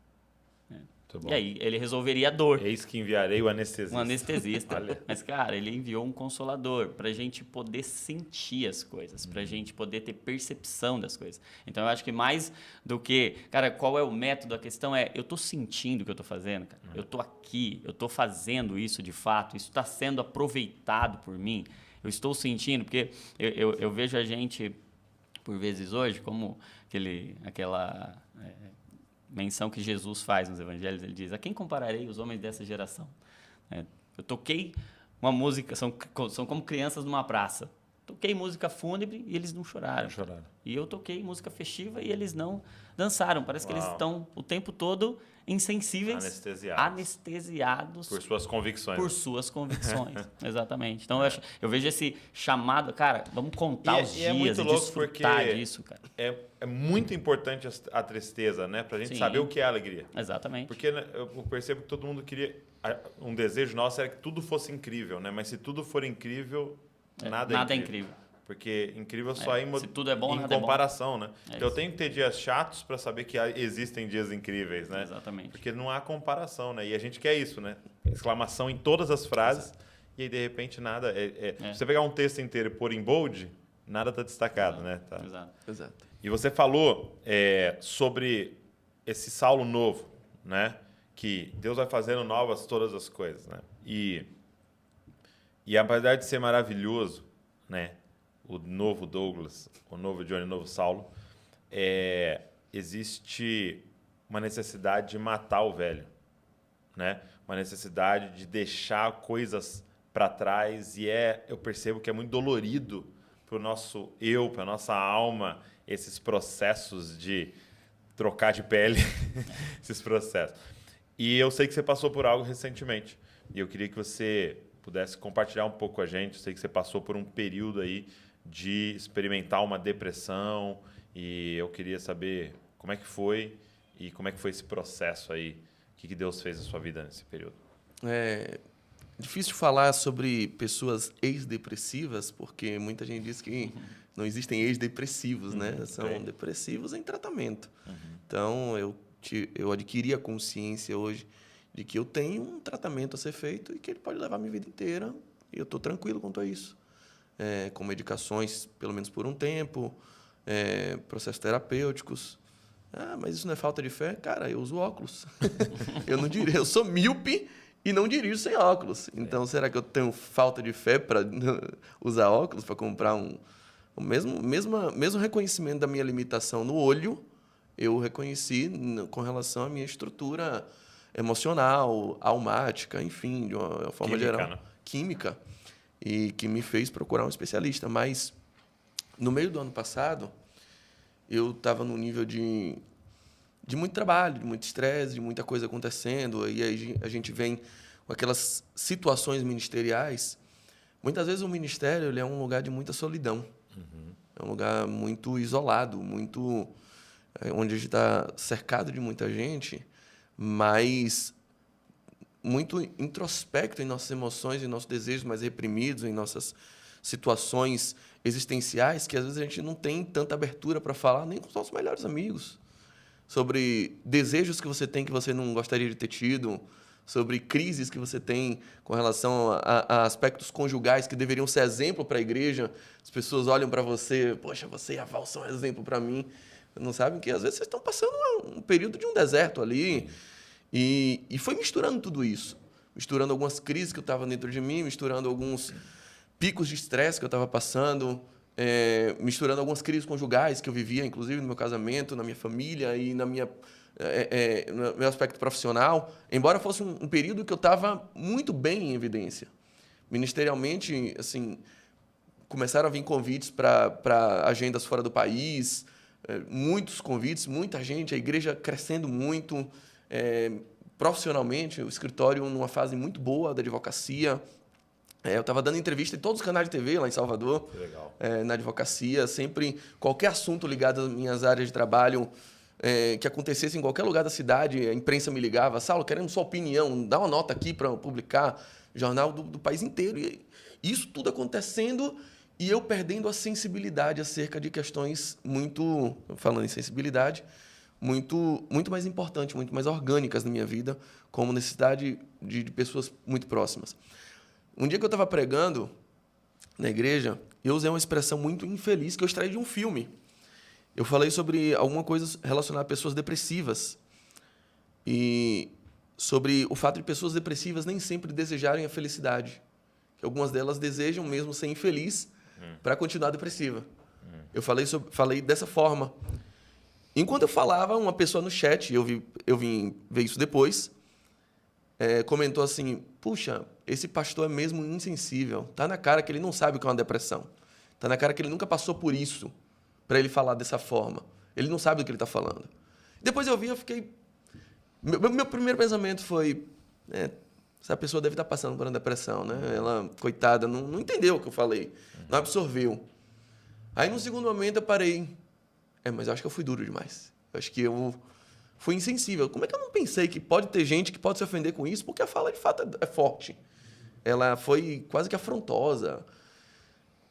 Muito Muito bom. E aí ele resolveria a dor. Eis que enviarei o anestesista. Um anestesista. Olha. Mas, cara, ele enviou um consolador pra gente poder sentir as coisas, pra gente poder ter percepção das coisas. Então, eu acho que mais do que... Cara, qual é o método? A questão é, eu tô sentindo o que eu tô fazendo, cara. Eu tô aqui, eu tô fazendo isso de fato, isso está sendo aproveitado por mim. Eu estou sentindo, porque eu vejo a gente, por vezes hoje, como aquela menção que Jesus faz nos evangelhos, ele diz, a quem compararei os homens dessa geração? Eu toquei uma música, são como crianças numa praça. Toquei música fúnebre e eles não choraram. Não choraram. E eu toquei música festiva e eles não dançaram. Parece que eles Uau. estão o tempo todo insensíveis, anestesiados por suas convicções. por suas convicções. Exatamente. Então, eu vejo esse chamado, cara, vamos contar os dias muito e louco desfrutar porque disso, cara. É muito importante a tristeza, né? Pra gente Sim. saber o que é alegria. Exatamente. Porque né, eu percebo que todo mundo queria... Um desejo nosso era que tudo fosse incrível, né? Mas se tudo for incrível, nada é incrível. Porque incrível só se tudo é bom, em nada é bom. comparação, né? É Então eu isso. tenho que ter dias chatos para saber que existem dias incríveis, né? Exatamente. Porque não há comparação, né? E a gente quer isso, né? Exclamação em todas as frases. E aí, de repente, nada... Se você pegar um texto inteiro e pôr em bold, nada está destacado, né? Tá. Exato. E você falou sobre esse Saulo novo, né? Que Deus vai fazendo novas todas as coisas, né? E apesar de ser maravilhoso, né? O novo Douglas, o novo Johnny, o novo Saulo, existe uma necessidade de matar o velho, né? Uma necessidade de deixar coisas para trás e eu percebo que é muito dolorido para o nosso para a nossa alma, esses processos de trocar de pele, esses processos. E eu sei que você passou por algo recentemente e eu queria que você pudesse compartilhar um pouco com a gente. Eu sei que você passou por um período aí de experimentar uma depressão e eu queria saber como é que foi e como é que foi esse processo aí, o que Deus fez na sua vida nesse período. É difícil falar sobre pessoas ex-depressivas, porque muita gente diz que não existem ex-depressivos, né? São depressivos em tratamento. Então, eu adquiri a consciência hoje de que eu tenho um tratamento a ser feito e que ele pode levar a minha vida inteira e eu estou tranquilo quanto a isso. Com medicações, pelo menos por um tempo, processos terapêuticos. Mas isso não é falta de fé? Cara, eu uso óculos. Eu não dirijo, eu sou míope e não dirijo sem óculos. Então, será que eu tenho falta de fé para usar óculos, para comprar o mesmo reconhecimento da minha limitação no olho, eu reconheci com relação à minha estrutura emocional, almática, enfim, de uma forma geral. Né? Química. E que me fez procurar um especialista. Mas, no meio do ano passado, eu estava num nível de muito trabalho, de muito estresse, de muita coisa acontecendo. E aí a gente vem com aquelas situações ministeriais. Muitas vezes o ministério ele é um lugar de muita solidão. É um lugar muito isolado, onde a gente está cercado de muita gente, mas muito introspecto em nossas emoções, em nossos desejos mais reprimidos, em nossas situações existenciais, que às vezes a gente não tem tanta abertura para falar nem com os nossos melhores amigos, sobre desejos que você tem que você não gostaria de ter tido, sobre crises que você tem com relação a aspectos conjugais que deveriam ser exemplo para a igreja. As pessoas olham para você, poxa, você e a Val são exemplo para mim. Não sabem que às vezes vocês estão passando um período de um deserto ali. E foi misturando tudo isso. Misturando algumas crises que eu estava dentro de mim, misturando alguns picos de estresse que eu estava passando, misturando algumas crises conjugais que eu vivia, inclusive no meu casamento, na minha família e no meu aspecto profissional. Embora fosse um período que eu estava muito bem em evidência. Ministerialmente, assim, começaram a vir convites para agendas fora do país, muitos convites, muita gente, a igreja crescendo muito, profissionalmente, o escritório numa fase muito boa da advocacia. Eu estava dando entrevista em todos os canais de TV lá em Salvador, Que legal. Na advocacia, sempre qualquer assunto ligado às minhas áreas de trabalho que acontecesse em qualquer lugar da cidade, a imprensa me ligava, Saulo, queremos sua opinião, dá uma nota aqui para publicar, jornal do país inteiro. E isso tudo acontecendo e eu perdendo a sensibilidade acerca de questões muito, falando em sensibilidade, muito mais importantes, muito mais orgânicas na minha vida, como necessidade de pessoas muito próximas. Um dia que eu estava pregando na igreja, eu usei uma expressão muito infeliz que eu extraí de um filme. Eu falei sobre alguma coisa relacionada a pessoas depressivas e sobre o fato de pessoas depressivas nem sempre desejarem a felicidade. Que algumas delas desejam mesmo ser infeliz para continuar depressiva. Eu falei dessa forma. Enquanto eu falava, uma pessoa no chat, eu vim ver isso depois, comentou assim, puxa, esse pastor é mesmo insensível. Tá na cara que ele não sabe o que é uma depressão. Tá na cara que ele nunca passou por isso para ele falar dessa forma. Ele não sabe do que ele está falando. Depois eu vi, eu fiquei... Meu primeiro pensamento foi... essa pessoa deve estar passando por uma depressão, né? Ela, coitada, não entendeu o que eu falei. Não absorveu. Aí, no segundo momento, eu parei. Mas eu acho que eu fui duro demais. Eu acho que eu fui insensível. Como é que eu não pensei que pode ter gente que pode se ofender com isso? Porque a fala, de fato, é forte. Ela foi quase que afrontosa.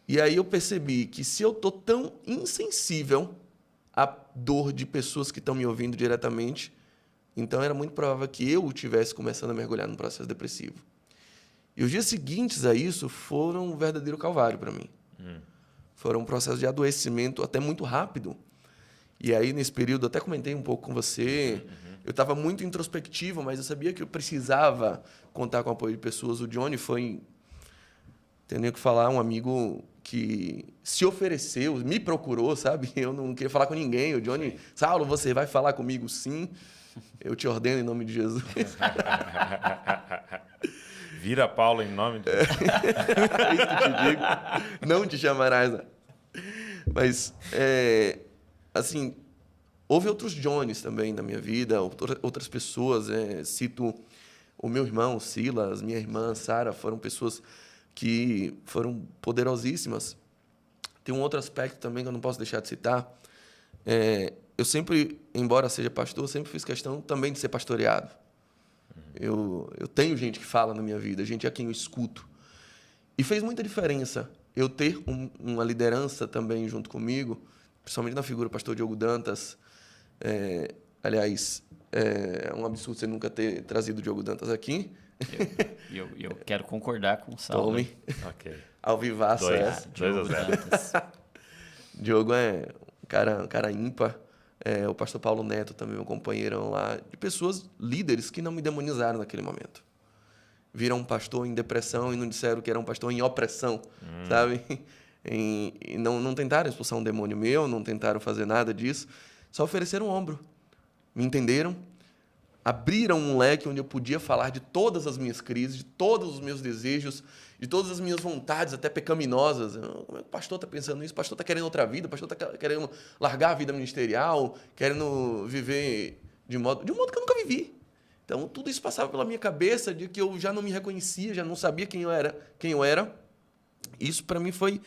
E aí eu percebi que se eu estou tão insensível à dor de pessoas que estão me ouvindo diretamente, então era muito provável que eu estivesse começando a mergulhar num processo depressivo. E os dias seguintes a isso foram um verdadeiro calvário para mim. Foram um processo de adoecimento até muito rápido. E aí, nesse período, eu até comentei um pouco com você, eu estava muito introspectivo, mas eu sabia que eu precisava contar com o apoio de pessoas. O Johnny foi, tenho que falar, um amigo que se ofereceu, me procurou, sabe? Eu não queria falar com ninguém. O Johnny, Saulo, você vai falar comigo sim? Eu te ordeno em nome de Jesus. Vira Paulo em nome de Jesus. Isso que eu te digo. Não te chamarás. Mas, assim, houve outros Johns também na minha vida, outras pessoas. Cito o meu irmão, Silas, minha irmã, Sara, foram pessoas que foram poderosíssimas. Tem um outro aspecto também que eu não posso deixar de citar. Eu sempre, embora seja pastor, sempre fiz questão também de ser pastoreado. Eu tenho gente que fala na minha vida, gente a quem eu escuto. E fez muita diferença eu ter uma liderança também junto comigo, principalmente na figura do pastor Diogo Dantas. Aliás, é um absurdo você nunca ter trazido o Diogo Dantas aqui. Eu quero concordar com o Saulo. Tome. Ok. Ao vivaço. 2-0. Dantas. Diogo é um cara ímpar. O pastor Paulo Neto também, meu companheirão lá, de pessoas líderes que não me demonizaram naquele momento. Viram um pastor em depressão e não disseram que era um pastor em opressão, sabe? E não tentaram expulsar um demônio meu, não tentaram fazer nada disso, só ofereceram um ombro. Me entenderam, abriram um leque onde eu podia falar de todas as minhas crises, de todos os meus desejos, de todas as minhas vontades, até pecaminosas. Como é que o pastor está pensando nisso? O pastor está querendo outra vida, o pastor está querendo largar a vida ministerial, querendo viver de um modo que eu nunca vivi. Então, tudo isso passava pela minha cabeça, de que eu já não me reconhecia, já não sabia quem eu era. Isso, para mim, foi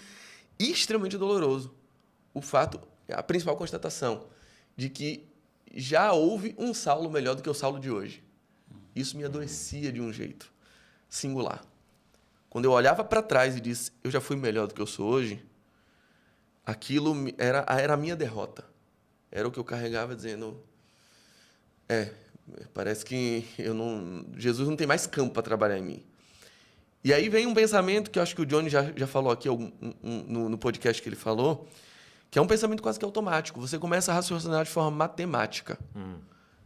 extremamente doloroso. A principal constatação, de que já houve um Saulo melhor do que o Saulo de hoje. Isso me adoecia de um jeito singular. Quando eu olhava para trás e disse, eu já fui melhor do que eu sou hoje, aquilo era a minha derrota. Era o que eu carregava dizendo, parece que Jesus não tem mais campo para trabalhar em mim. E aí vem um pensamento que eu acho que o Johnny já falou aqui no podcast que ele falou, que é um pensamento quase que automático. Você começa a raciocinar de forma matemática.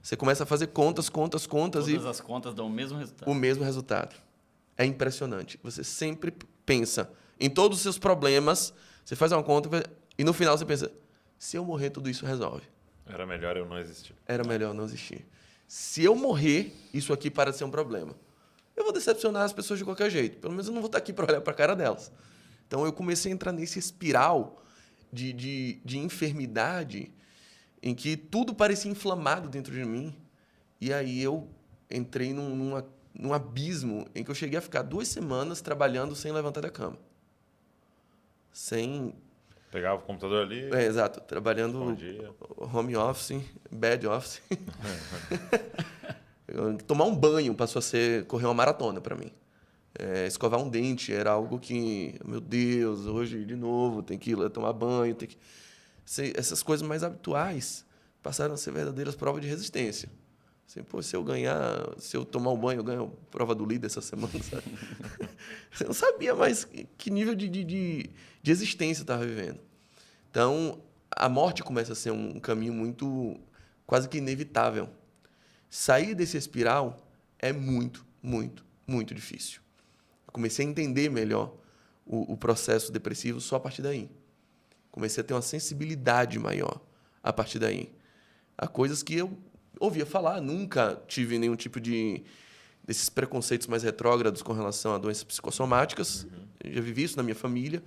Você começa a fazer contas. Todas as contas dão o mesmo resultado. O mesmo resultado. É impressionante. Você sempre pensa em todos os seus problemas, você faz uma conta e no final você pensa, se eu morrer, tudo isso resolve. Era melhor eu não existir. Era melhor não existir. Se eu morrer, isso aqui para de ser um problema. Eu vou decepcionar as pessoas de qualquer jeito. Pelo menos eu não vou estar aqui para olhar para a cara delas. Então eu comecei a entrar nesse espiral de enfermidade em que tudo parecia inflamado dentro de mim. E aí eu entrei num abismo em que eu cheguei a ficar 2 semanas trabalhando sem levantar da cama. Pegava o computador ali. Exato. Trabalhando home office, bad office. Tomar um banho passou a correr uma maratona para mim. Escovar um dente era algo que, meu Deus, hoje de novo tem que ir lá tomar banho, essas coisas mais habituais passaram a ser verdadeiras provas de resistência. Assim, pô, se eu tomar um banho, eu ganho a prova do líder essa semana, sabe? Eu não sabia mais que nível de existência eu estava vivendo. Então, a morte começa a ser um caminho muito, quase que inevitável. Sair desse espiral é muito, muito, muito difícil. Eu comecei a entender melhor o processo depressivo só a partir daí. Comecei a ter uma sensibilidade maior a partir daí. Há coisas que eu ouvia falar, nunca tive nenhum tipo desses preconceitos mais retrógrados com relação a doenças psicossomáticas. Eu já vivi isso na minha família.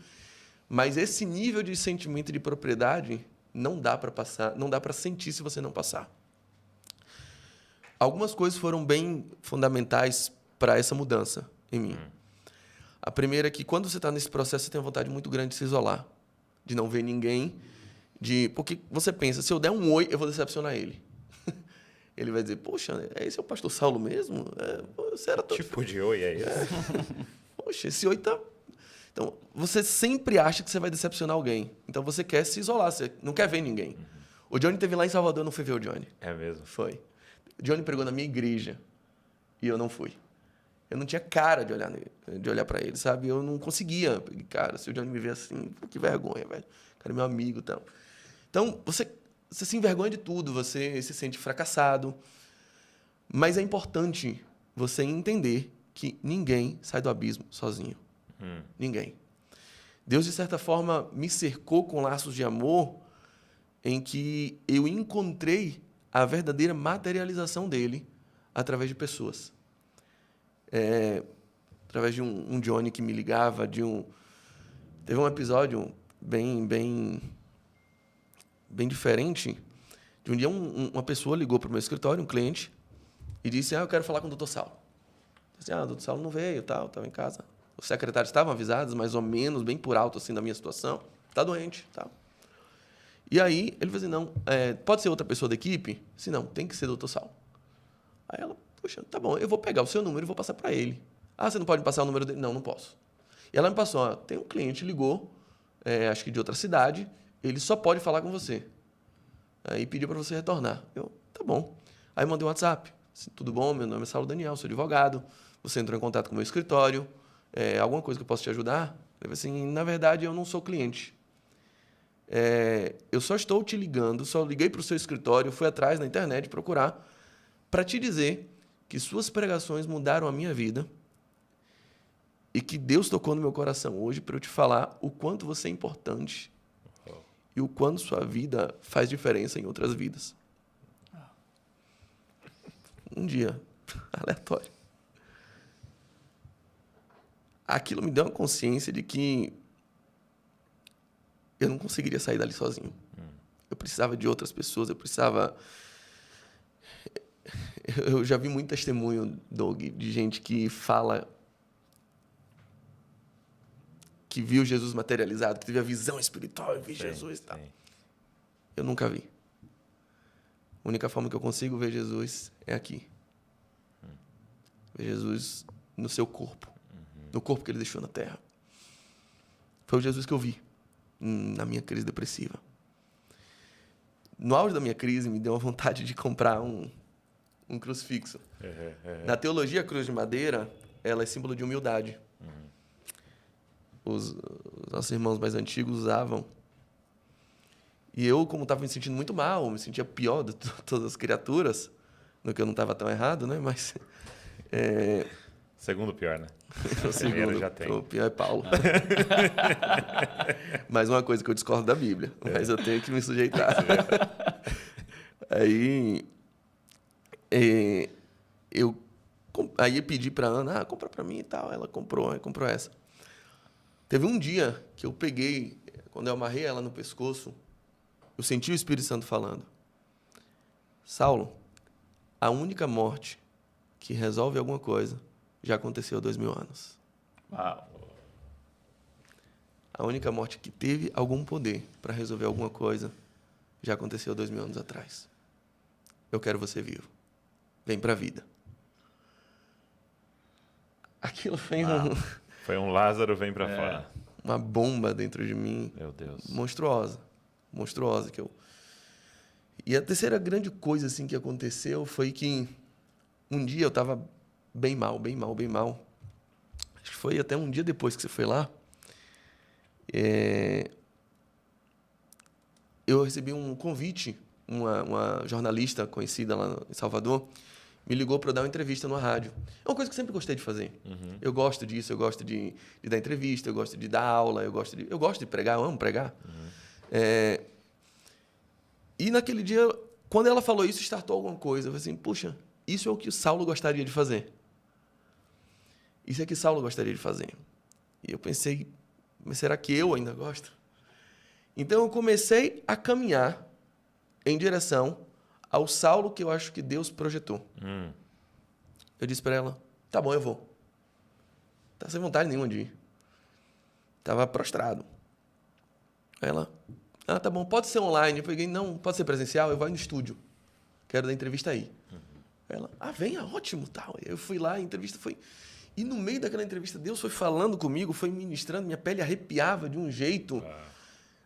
Mas esse nível de sentimento de propriedade não dá para passar, não dá para sentir se você não passar. Algumas coisas foram bem fundamentais para essa mudança em mim. A primeira é que quando você está nesse processo, você tem uma vontade muito grande de se isolar, de não ver ninguém, porque você pensa, se eu der um oi, eu vou decepcionar ele. Ele vai dizer, poxa, esse é o pastor Saulo mesmo? Você era todo... Tipo de oi, é isso? Poxa, esse oi tá... Então, você sempre acha que você vai decepcionar alguém. Então, você quer se isolar, você não quer ver ninguém. O Johnny esteve lá em Salvador, eu não fui ver o Johnny. É mesmo? Foi. O Johnny pregou na minha igreja e eu não fui. Eu não tinha cara de olhar para ele, sabe? Eu não conseguia. Cara, se o Johnny me ver assim, que vergonha, velho. O cara é meu amigo e tal. Então, você se envergonha de tudo, você se sente fracassado. Mas é importante você entender que ninguém sai do abismo sozinho. Ninguém. Deus, de certa forma, me cercou com laços de amor em que eu encontrei a verdadeira materialização dele através de pessoas. Através de um Johnny que me ligava, Teve um episódio bem diferente. De um dia, uma pessoa ligou para o meu escritório, um cliente, e disse, eu quero falar com o Dr. Saulo. Eu disse, o Dr. Saulo não veio, estava em casa. Os secretários estavam avisados, mais ou menos, bem por alto, assim, da minha situação. Está doente, tal. E aí, ele falou assim, não, pode ser outra pessoa da equipe? Se não, tem que ser o Dr. Saulo. Aí ela, poxa, tá bom, eu vou pegar o seu número e vou passar para ele. Você não pode me passar o número dele? Não, não posso. E ela me passou, tem um cliente, ligou, acho que de outra cidade, ele só pode falar com você. Aí pediu para você retornar. Eu, tá bom. Aí eu mandei um WhatsApp. Tudo bom? Meu nome é Saulo Daniel, sou advogado. Você entrou em contato com o meu escritório. Alguma coisa que eu possa te ajudar? Ele falou assim, na verdade, eu não sou cliente. Eu só estou te ligando, só liguei para o seu escritório, fui atrás na internet procurar para te dizer que suas pregações mudaram a minha vida e que Deus tocou no meu coração hoje para eu te falar o quanto você é importante e o quanto sua vida faz diferença em outras vidas. Um dia, aleatório. Aquilo me deu uma consciência de que eu não conseguiria sair dali sozinho. Eu precisava de outras pessoas, eu precisava... Eu já vi muito testemunho, Doug, de gente que fala que viu Jesus materializado, que teve a visão espiritual, eu vi Jesus e tal. Eu nunca vi. A única forma que eu consigo ver Jesus é aqui. Ver Jesus no seu corpo. No corpo que ele deixou na terra. Foi o Jesus que eu vi na minha crise depressiva. No auge da minha crise, me deu uma vontade de comprar um crucifixo. Na teologia, a cruz de madeira, ela é símbolo de humildade. Os nossos irmãos mais antigos usavam. E eu, como estava me sentindo muito mal, me sentia pior de todas as criaturas, no que eu não estava tão errado, né? Mas... Segundo pior, né? O segundo já tem. O pior é Paulo. Mais uma coisa que eu discordo da Bíblia, mas eu tenho que me sujeitar. Aí eu pedi para Ana, compra para mim e tal. Ela comprou essa. Teve um dia que eu peguei, quando eu amarrei ela no pescoço, eu senti o Espírito Santo falando, Saulo, a única morte que resolve alguma coisa já aconteceu há 2000 anos. Uau. A única morte que teve algum poder para resolver alguma coisa já aconteceu há 2000 anos atrás. Eu quero você vivo. Vem para a vida. Aquilo foi um Lázaro vem para fora. Uma bomba dentro de mim. Meu Deus. Monstruosa. E a terceira grande coisa assim que aconteceu foi que um dia eu estava bem mal. Acho que foi até um dia depois que você foi lá. Eu recebi um convite, uma jornalista conhecida lá em Salvador me ligou para eu dar uma entrevista numa rádio. É uma coisa que eu sempre gostei de fazer. Eu gosto disso, eu gosto de dar entrevista, eu gosto de dar aula, eu gosto de pregar, eu amo pregar. E naquele dia, quando ela falou isso, startou alguma coisa. Eu falei assim, puxa, isso é o que o Saulo gostaria de fazer. Isso é o que Saulo gostaria de fazer. E eu pensei, mas será que eu ainda gosto? Então eu comecei a caminhar em direção ao Saulo que eu acho que Deus projetou. Eu disse para ela, tá bom, eu vou. Tá sem vontade nenhuma de ir. Tava prostrado. Aí ela, tá bom, pode ser online. Eu peguei, não, pode ser presencial, eu vou no estúdio. Quero dar entrevista aí. Ela, venha, ótimo, tal. Eu fui lá, a entrevista foi... E no meio daquela entrevista, Deus foi falando comigo, foi ministrando, minha pele arrepiava de um jeito,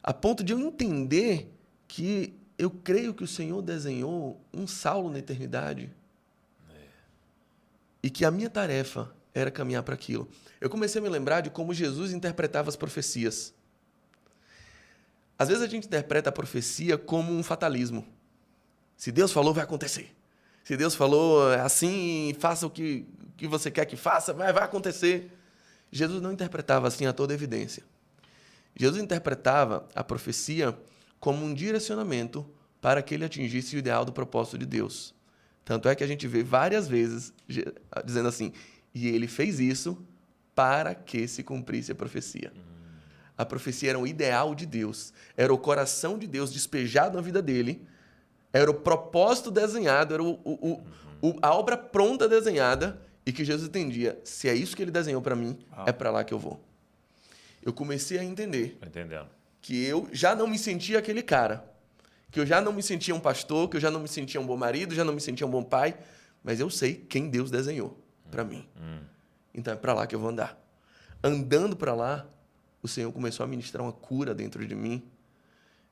a ponto de eu entender que eu creio que o Senhor desenhou um Saulo na eternidade. E que a minha tarefa era caminhar para aquilo. Eu comecei a me lembrar de como Jesus interpretava as profecias. Às vezes a gente interpreta a profecia como um fatalismo. Se Deus falou, vai acontecer. Se Deus falou assim, faça o que você quer que faça, vai acontecer. Jesus não interpretava assim a toda evidência. Jesus interpretava a profecia como um direcionamento para que ele atingisse o ideal do propósito de Deus. Tanto é que a gente vê várias vezes dizendo assim, e ele fez isso para que se cumprisse a profecia. A profecia era o ideal de Deus, era o coração de Deus despejado na vida dele, era o propósito desenhado, era a obra pronta desenhada, e que Jesus entendia, se é isso que ele desenhou para mim, é para lá que eu vou. Eu comecei a entender que eu já não me sentia aquele cara, que eu já não me sentia um pastor, que eu já não me sentia um bom marido, já não me sentia um bom pai, mas eu sei quem Deus desenhou para mim. Então é para lá que eu vou andar. Andando para lá, o Senhor começou a ministrar uma cura dentro de mim,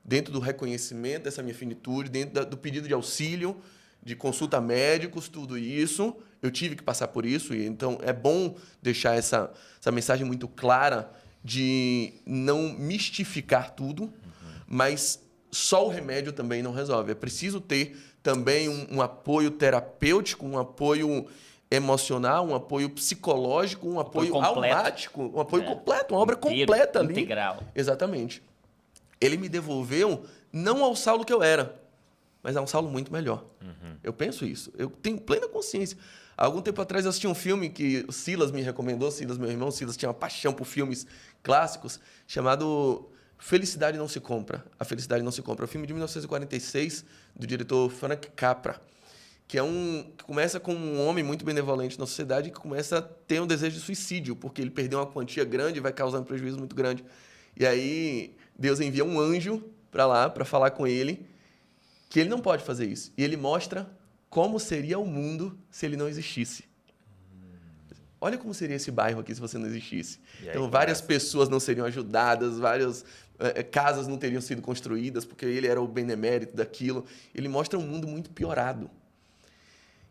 dentro do reconhecimento dessa minha finitude, dentro do pedido de auxílio, de consulta a médicos, tudo isso. Eu tive que passar por isso, e então é bom deixar essa mensagem muito clara de não mistificar tudo, mas só o remédio também não resolve. É preciso ter também um apoio terapêutico, um apoio emocional, um apoio psicológico, um apoio almático, um apoio completo, uma obra completa ali. Integral. Exatamente. Ele me devolveu não ao Saulo que eu era, mas a um Saulo muito melhor. Eu penso isso. Eu tenho plena consciência. Há algum tempo atrás eu assisti um filme que o Silas me recomendou, Silas, meu irmão, Silas tinha uma paixão por filmes clássicos, chamado Felicidade Não Se Compra. A Felicidade Não Se Compra. É um filme de 1946, do diretor Frank Capra, que começa com um homem muito benevolente na sociedade que começa a ter um desejo de suicídio, porque ele perdeu uma quantia grande e vai causar um prejuízo muito grande. E aí Deus envia um anjo para lá, para falar com ele, que ele não pode fazer isso. E ele mostra como seria o mundo se ele não existisse. Olha como seria esse bairro aqui se você não existisse. Então, várias pessoas não seriam ajudadas, várias casas não teriam sido construídas, porque ele era o benemérito daquilo. Ele mostra um mundo muito piorado.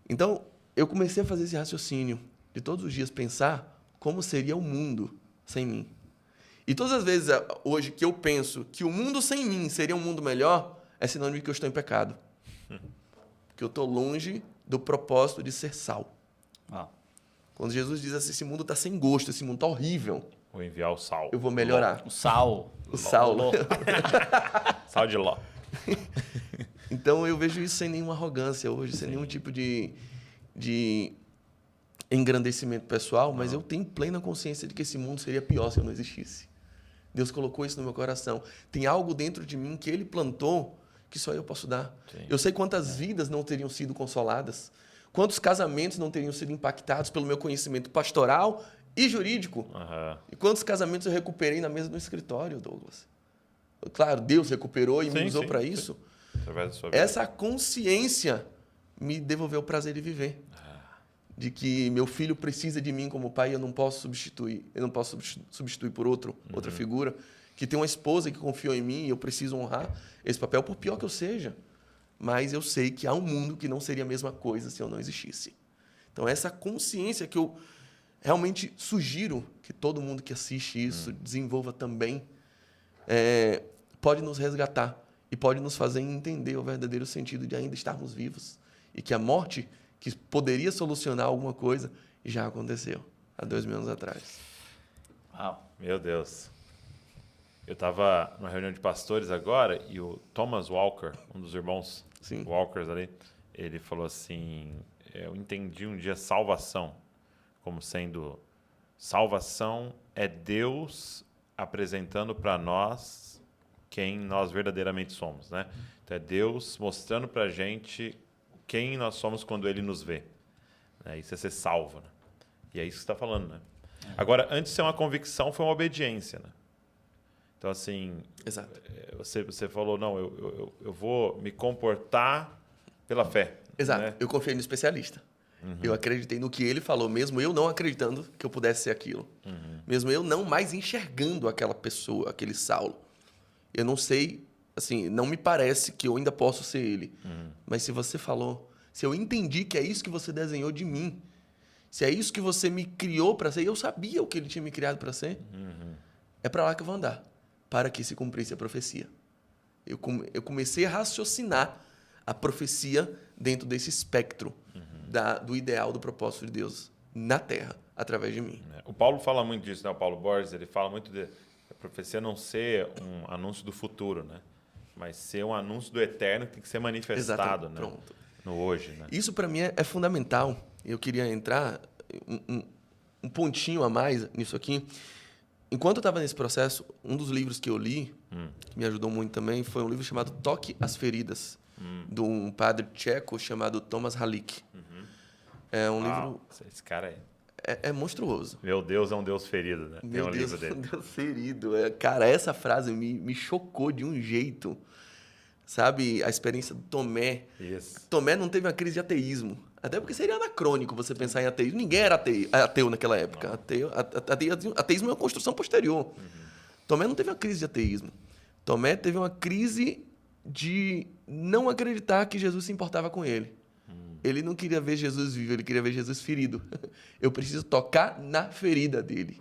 Então, eu comecei a fazer esse raciocínio de todos os dias pensar como seria o mundo sem mim. E todas as vezes hoje que eu penso que o mundo sem mim seria um mundo melhor, é sinônimo de que eu estou em pecado. Porque eu estou longe do propósito de ser sal. Quando Jesus diz assim, esse mundo está sem gosto, esse mundo está horrível. Vou enviar o sal. Eu vou melhorar. O sal. O Saulo. Sal de Ló. Então, eu vejo isso sem nenhuma arrogância hoje, sem nenhum tipo de engrandecimento pessoal, mas eu tenho plena consciência de que esse mundo seria pior se eu não existisse. Deus colocou isso no meu coração. Tem algo dentro de mim que Ele plantou que só eu posso dar. Sim. Eu sei quantas vidas não teriam sido consoladas, quantos casamentos não teriam sido impactados pelo meu conhecimento pastoral e jurídico. E quantos casamentos eu recuperei na mesa do escritório, Douglas. Claro, Deus recuperou e me usou para isso. Essa consciência me devolveu o prazer de viver. De que meu filho precisa de mim como pai e eu não posso substituir. Eu não posso substituir por outra figura. Que tem uma esposa que confiou em mim e eu preciso honrar esse papel, por pior que eu seja. mas eu sei que há um mundo que não seria a mesma coisa se eu não existisse. Então, essa consciência que eu realmente sugiro que todo mundo que assiste isso desenvolva também, pode nos resgatar e pode nos fazer entender o verdadeiro sentido de ainda estarmos vivos. E que a morte, que poderia solucionar alguma coisa, já aconteceu há 2.000 anos atrás. Uau. Meu Deus. Eu estava numa reunião de pastores agora e o Thomas Walker, um dos irmãos Sim. Walkers ali, ele falou assim, eu entendi um dia salvação como sendo salvação é Deus apresentando para nós quem nós verdadeiramente somos, né? Então é Deus mostrando para a gente quem nós somos quando Ele nos vê. Isso é ser salvo, né? E é isso que você está falando, né? Agora, antes de ser uma convicção, foi uma obediência, né? Então, assim, Exato. Você falou, não, eu vou me comportar pela fé. Exato. Né? Eu confiei no especialista. Eu acreditei no que ele falou, mesmo eu não acreditando que eu pudesse ser aquilo. Mesmo eu não mais enxergando aquela pessoa, aquele Saulo. Eu não sei, assim, não me parece que eu ainda posso ser ele. Mas se você falou, se eu entendi que é isso que você desenhou de mim, se é isso que você me criou para ser, eu sabia o que ele tinha me criado para ser, é para lá que eu vou andar, para que se cumprisse a profecia. Eu comecei a raciocinar a profecia dentro desse espectro do ideal, do propósito de Deus na Terra, através de mim. O Paulo fala muito disso, né? O Paulo Borges, ele fala muito de a profecia não ser um anúncio do futuro, né? Mas ser um anúncio do eterno que tem que ser manifestado, né? Pronto. No hoje, né? Isso, para mim, é fundamental. Eu queria entrar um pontinho a mais nisso aqui. Enquanto eu estava nesse processo, um dos livros que eu li, que me ajudou muito também, foi um livro chamado Toque as Feridas, de um padre tcheco chamado Thomas Halik. É um livro... Esse cara aí. É monstruoso. Meu Deus é um Deus ferido, né? Meu Tem um Deus, livro dele. um Deus ferido. Cara, essa frase me chocou de um jeito. Sabe, a experiência do Tomé. Isso. Tomé não teve uma crise de ateísmo. Até porque seria anacrônico você pensar em ateísmo. Ninguém era ateu naquela época. Ateísmo é uma construção posterior. Tomé não teve uma crise de ateísmo. Tomé teve uma crise de não acreditar que Jesus se importava com ele. Ele não queria ver Jesus vivo, ele queria ver Jesus ferido. Eu preciso tocar na ferida dele.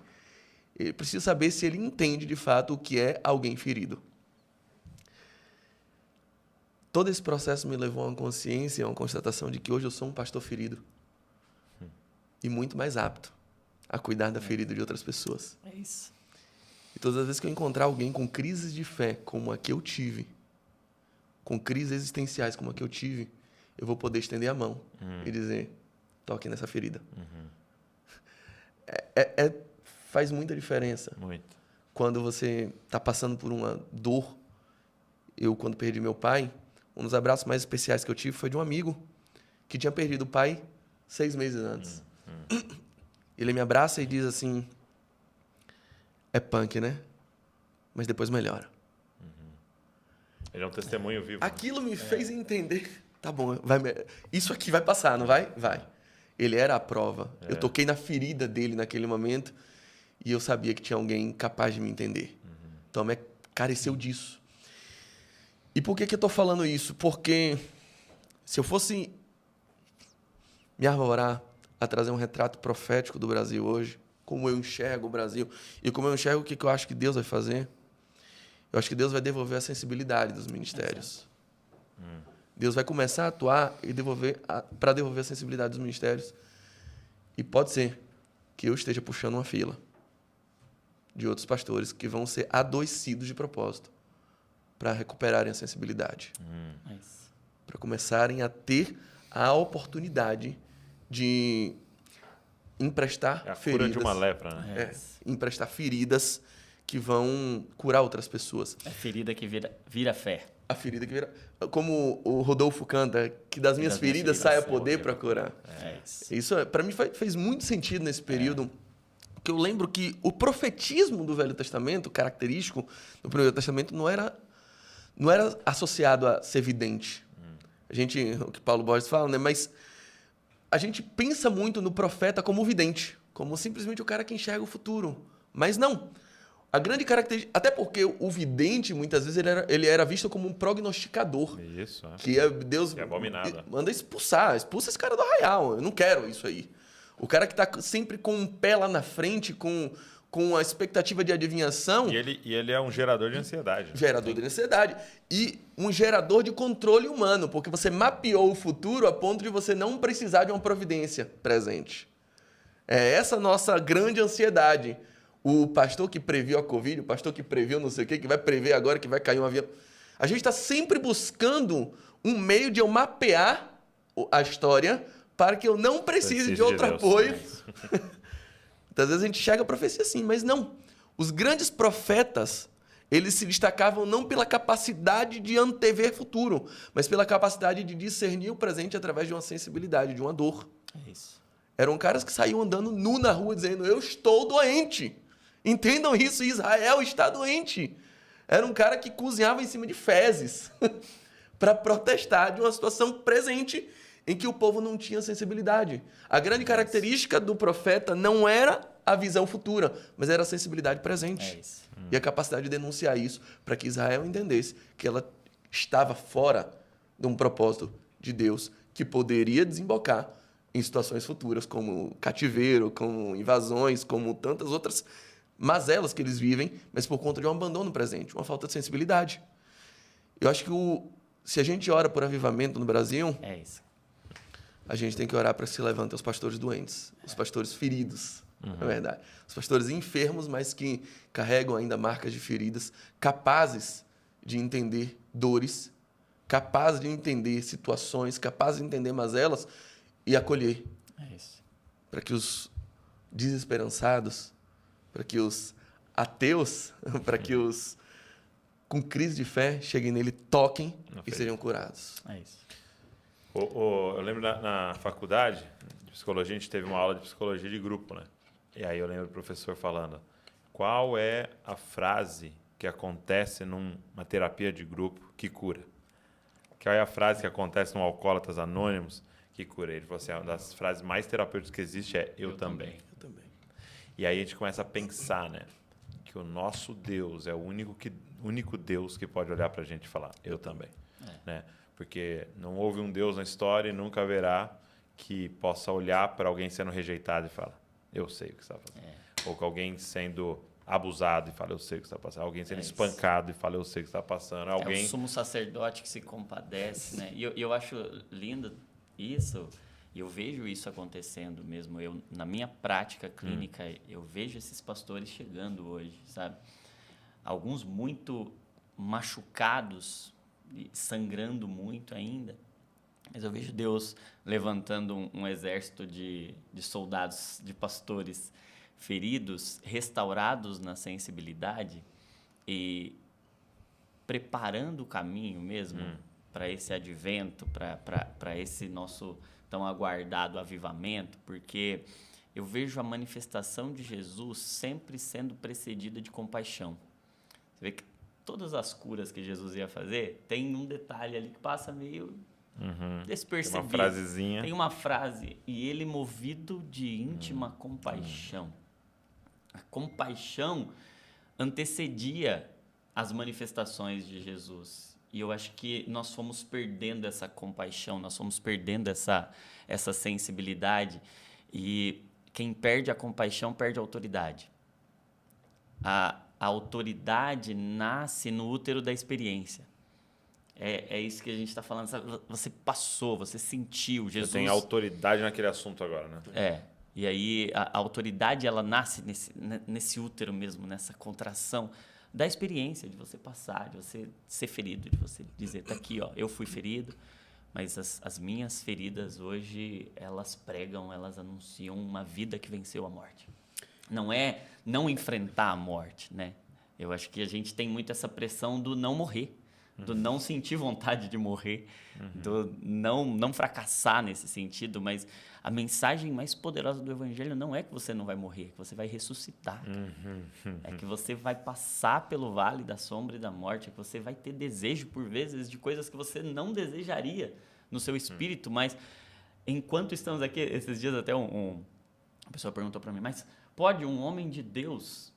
Eu preciso saber se ele entende de fato o que é alguém ferido. Todo esse processo me levou a uma consciência, a uma constatação de que hoje eu sou um pastor ferido. E muito mais apto a cuidar da ferida de outras pessoas. É isso. E todas as vezes que eu encontrar alguém com crises de fé como a que eu tive, com crises existenciais como a que eu tive, eu vou poder estender a mão e dizer, toque nessa ferida. Faz muita diferença. Muito. Quando você está passando por uma dor. Eu, quando perdi meu pai, um dos abraços mais especiais que eu tive foi de um amigo que tinha perdido o pai 6 meses antes. Ele me abraça e diz assim, é punk, né? Mas depois melhora. Ele é um testemunho vivo. Aquilo me fez entender, tá bom, isso aqui vai passar, não vai? Vai. Ele era a prova. Eu toquei na ferida dele naquele momento e eu sabia que tinha alguém capaz de me entender. Então, careceu disso. E por que eu estou falando isso? Porque se eu fosse me arvorar a trazer um retrato profético do Brasil hoje, como eu enxergo o Brasil e como eu enxergo o que eu acho que Deus vai fazer, eu acho que Deus vai devolver a sensibilidade dos ministérios. Deus vai começar a atuar e para devolver a sensibilidade dos ministérios. E pode ser que eu esteja puxando uma fila de outros pastores que vão ser adoecidos de propósito para recuperarem a sensibilidade. Para começarem a ter a oportunidade de emprestar É a feridas. cura de uma lepra, né? Emprestar feridas que vão curar outras pessoas. É ferida que vira fé. A ferida que vira... Como o Rodolfo canta, que das minhas feridas saia poder para curar. É isso. Isso, para mim, fez muito sentido nesse período, porque eu lembro que o profetismo do Velho Testamento, característico do Primeiro Testamento, não era associado a ser vidente. O que Paulo Borges fala, né? Mas a gente pensa muito no profeta como vidente, como simplesmente o cara que enxerga o futuro. Mas não. A grande característica... Até porque o vidente, muitas vezes, ele era visto como um prognosticador. Isso, é. Que Deus Que é abominável. manda expulsa esse cara do arraial. Eu não quero isso aí. O cara que está sempre com um pé lá na frente, com a expectativa de adivinhação... E ele é um gerador de ansiedade. Gerador de ansiedade. E um gerador de controle humano, porque você mapeou o futuro a ponto de você não precisar de uma providência presente. É essa nossa grande ansiedade. O pastor que previu a Covid, o pastor que previu não sei o quê, que vai prever agora que vai cair um avião. A gente está sempre buscando um meio de eu mapear a história para que eu não precise de outro apoio. Muitas vezes a gente chega a profecia assim, mas não. Os grandes profetas, eles se destacavam não pela capacidade de antever futuro, mas pela capacidade de discernir o presente através de uma sensibilidade, de uma dor. É isso. Eram caras que saíam andando nu na rua dizendo, eu estou doente. Entendam isso, Israel está doente. Era um cara que cozinhava em cima de fezes para protestar de uma situação presente em que o povo não tinha sensibilidade. A grande característica do profeta não era a visão futura, mas era a sensibilidade presente. É isso. E a capacidade de denunciar isso para que Israel entendesse que ela estava fora de um propósito de Deus que poderia desembocar em situações futuras, como cativeiro, como invasões, como tantas outras mazelas que eles vivem, mas por conta de um abandono presente, uma falta de sensibilidade. Eu acho que se a gente ora por avivamento no Brasil, É isso. a gente tem que orar para que se levantem os pastores doentes, os pastores feridos, na verdade. Os pastores enfermos, mas que carregam ainda marcas de feridas, capazes de entender dores, capazes de entender situações, capazes de entender mazelas e acolher. É isso. Para que os desesperançados, para que os ateus, para que os com crise de fé cheguem nele, toquem e sejam curados. É isso. Eu lembro na faculdade de psicologia, a gente teve uma aula de psicologia de grupo, né? E aí eu lembro do professor falando, qual é a frase que acontece numa terapia de grupo que cura? Qual é a frase que acontece num Alcoólatras Anônimos que cura? Ele falou assim, uma das frases mais terapêuticas que existe é eu também. Eu também. E aí a gente começa a pensar, né? Que o nosso Deus é o único Deus que pode olhar para a gente e falar, eu também. Né? Porque não houve um Deus na história e nunca haverá que possa olhar para alguém sendo rejeitado e falar, eu sei o que você está fazendo. Ou com alguém sendo abusado e fala, eu sei o que está passando. Alguém sendo espancado e fala, eu sei o que está passando. Alguém... É o sumo sacerdote que se compadece, né? E eu acho lindo isso, e eu vejo isso acontecendo mesmo. Na minha prática clínica, eu vejo esses pastores chegando hoje, sabe? Alguns muito machucados, sangrando muito ainda, mas eu vejo Deus levantando um exército de soldados, de pastores feridos, restaurados na sensibilidade e preparando o caminho mesmo para esse advento, para esse nosso tão aguardado avivamento, porque eu vejo a manifestação de Jesus sempre sendo precedida de compaixão. Você vê que todas as curas que Jesus ia fazer, tem um detalhe ali que passa meio despercebido. Tem uma frasezinha. Tem uma frase, e ele movido de íntima compaixão. A compaixão antecedia as manifestações de Jesus. E eu acho que nós fomos perdendo essa compaixão, nós fomos perdendo essa sensibilidade. E quem perde a compaixão perde a autoridade. A autoridade nasce no útero da experiência. É isso que a gente está falando. Sabe? Você passou, você sentiu. Jesus Você tem autoridade naquele assunto agora, né? E aí a autoridade ela nasce nesse útero mesmo, nessa contração da experiência, de você passar, de você ser ferido, de você dizer, tá aqui, ó, eu fui ferido, mas as minhas feridas hoje, elas pregam, elas anunciam uma vida que venceu a morte. Não é não enfrentar a morte, né? Eu acho que a gente tem muito essa pressão do não morrer, do não sentir vontade de morrer, do não fracassar nesse sentido, mas a mensagem mais poderosa do Evangelho não é que você não vai morrer, é que você vai ressuscitar. É que você vai passar pelo vale da sombra e da morte, é que você vai ter desejo, por vezes, de coisas que você não desejaria no seu espírito, mas enquanto estamos aqui, esses dias até uma pessoa perguntou para mim, mas pode um homem de Deus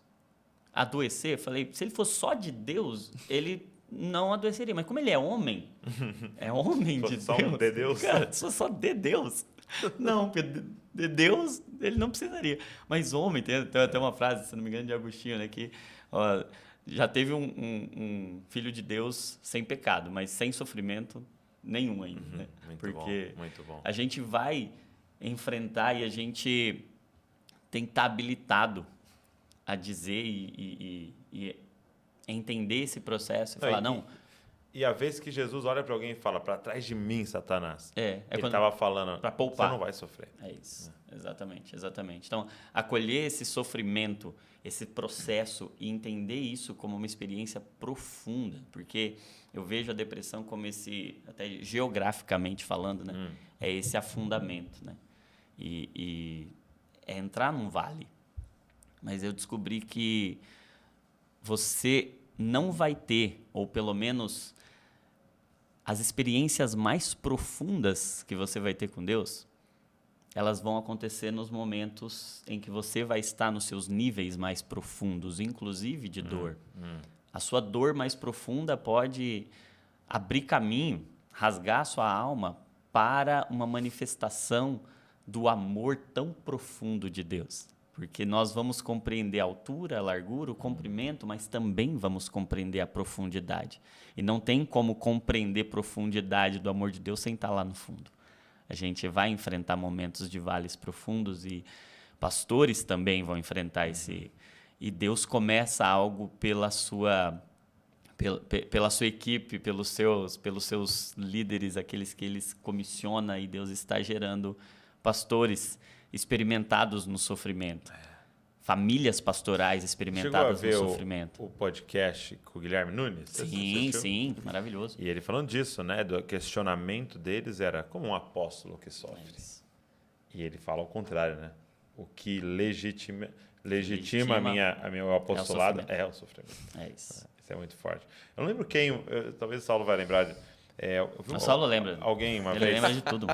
adoecer, eu falei, se ele fosse só de Deus, ele não adoeceria. Mas como ele é homem de Deus. Só um de Deus? Cara, só de Deus. Não, porque de Deus ele não precisaria. Mas homem, tem até uma frase, se não me engano, de Agostinho, né, que ó, já teve um filho de Deus sem pecado, mas sem sofrimento nenhum ainda. Né? Porque muito bom. a gente vai enfrentar e a gente tem que estar habilitado a dizer e entender esse processo e falar, não... E a vez que Jesus olha para alguém e fala, para trás de mim, Satanás. Ele quando estava falando, para poupar. você não vai sofrer. É isso, exatamente. Então, acolher esse sofrimento, esse processo e entender isso como uma experiência profunda, porque eu vejo a depressão como esse, até geograficamente falando, né? É esse afundamento, né? E é entrar num vale. Mas eu descobri que você não vai ter, ou pelo menos as experiências mais profundas que você vai ter com Deus, elas vão acontecer nos momentos em que você vai estar nos seus níveis mais profundos, inclusive de dor. A sua dor mais profunda pode abrir caminho, rasgar a sua alma para uma manifestação do amor tão profundo de Deus. Porque nós vamos compreender a altura, a largura, o comprimento, mas também vamos compreender a profundidade. E não tem como compreender profundidade do amor de Deus sem estar lá no fundo. A gente vai enfrentar momentos de vales profundos e pastores também vão enfrentar esse... E Deus começa algo pela sua equipe, pelos seus líderes, aqueles que Ele comissiona, e Deus está gerando pastores experimentados no sofrimento. Famílias pastorais experimentadas no sofrimento. Chegou a ver o podcast com o Guilherme Nunes? Sim, maravilhoso. E ele falando disso, né? Do questionamento deles era como um apóstolo que sofre. E ele fala ao contrário, né? O que legitima meu apostolado é o sofrimento. É isso. Isso é muito forte. Eu não lembro quem, talvez o Saulo vai lembrar. O Saulo lembra. Alguém uma vez Ele lembra de tudo.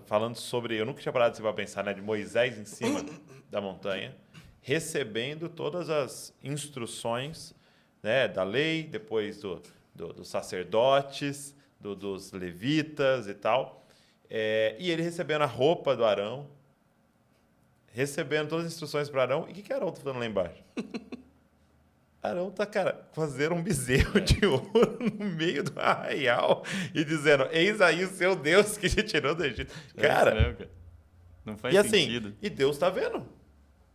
Falando sobre, eu nunca tinha parado para pensar, né, de Moisés em cima da montanha, recebendo todas as instruções, né, da lei, depois dos sacerdotes, dos levitas e tal, e ele recebendo a roupa do Arão, recebendo todas as instruções para Arão. E o que Arão está fazendo lá embaixo? Arão tá, cara, fazendo um bezerro de ouro no meio do arraial e dizendo, eis aí o seu Deus que te tirou do Egito. Cara, não faz sentido. E Deus tá vendo.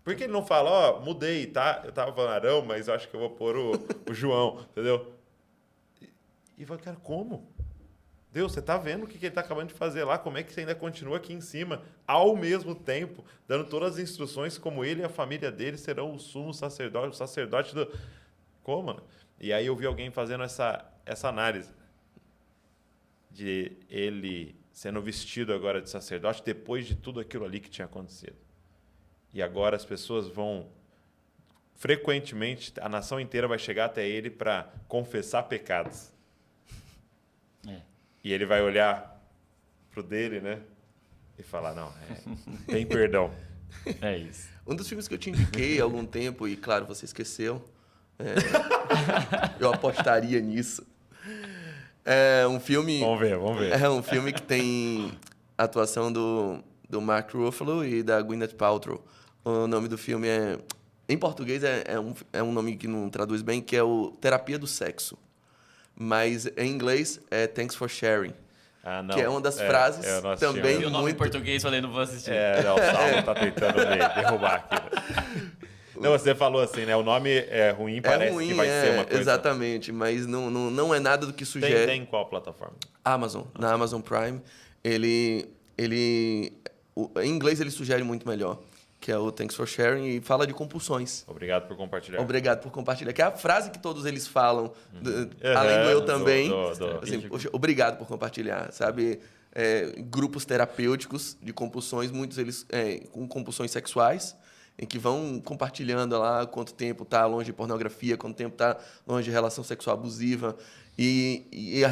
Por que ele não fala, mudei, tá? Eu tava falando Arão, mas eu acho que eu vou pôr o João, entendeu? E vai, cara, como? Deus, você tá vendo o que ele tá acabando de fazer lá? Como é que você ainda continua aqui em cima, ao mesmo tempo, dando todas as instruções, como ele e a família dele serão o sumo sacerdote, o sacerdote do... Como, mano? E aí eu vi alguém fazendo essa análise de ele sendo vestido agora de sacerdote depois de tudo aquilo ali que tinha acontecido. E agora as pessoas vão... Frequentemente, a nação inteira vai chegar até ele para confessar pecados. E ele vai olhar pro dele, né? E falar, não, tem perdão. É isso. Um dos filmes que eu te indiquei há algum tempo, e claro, você esqueceu, eu apostaria nisso. É um filme... Vamos ver. É um filme que tem a atuação do Mark Ruffalo e da Gwyneth Paltrow. O nome do filme em português é um nome que não traduz bem, que é o Terapia do Sexo. Mas em inglês é Thanks for Sharing. Não. Que é uma das frases também muito... O nome em português, falei, não vou assistir. O Saulo tá tentando derrubar aqui. Não, você falou assim, né? O nome é ruim, parece que vai ser uma coisa... Exatamente, mas não é nada do que sugere... Tem qual plataforma? Amazon. Na Amazon Prime, em inglês ele sugere muito melhor, que é o Thanks for Sharing, e fala de compulsões. Obrigado por compartilhar. Obrigado por compartilhar. Que é a frase que todos eles falam, além do eu também. Assim, poxa, obrigado por compartilhar, sabe? Grupos terapêuticos de compulsões, muitos eles com compulsões sexuais, em que vão compartilhando lá quanto tempo está longe de pornografia, quanto tempo está longe de relação sexual abusiva. E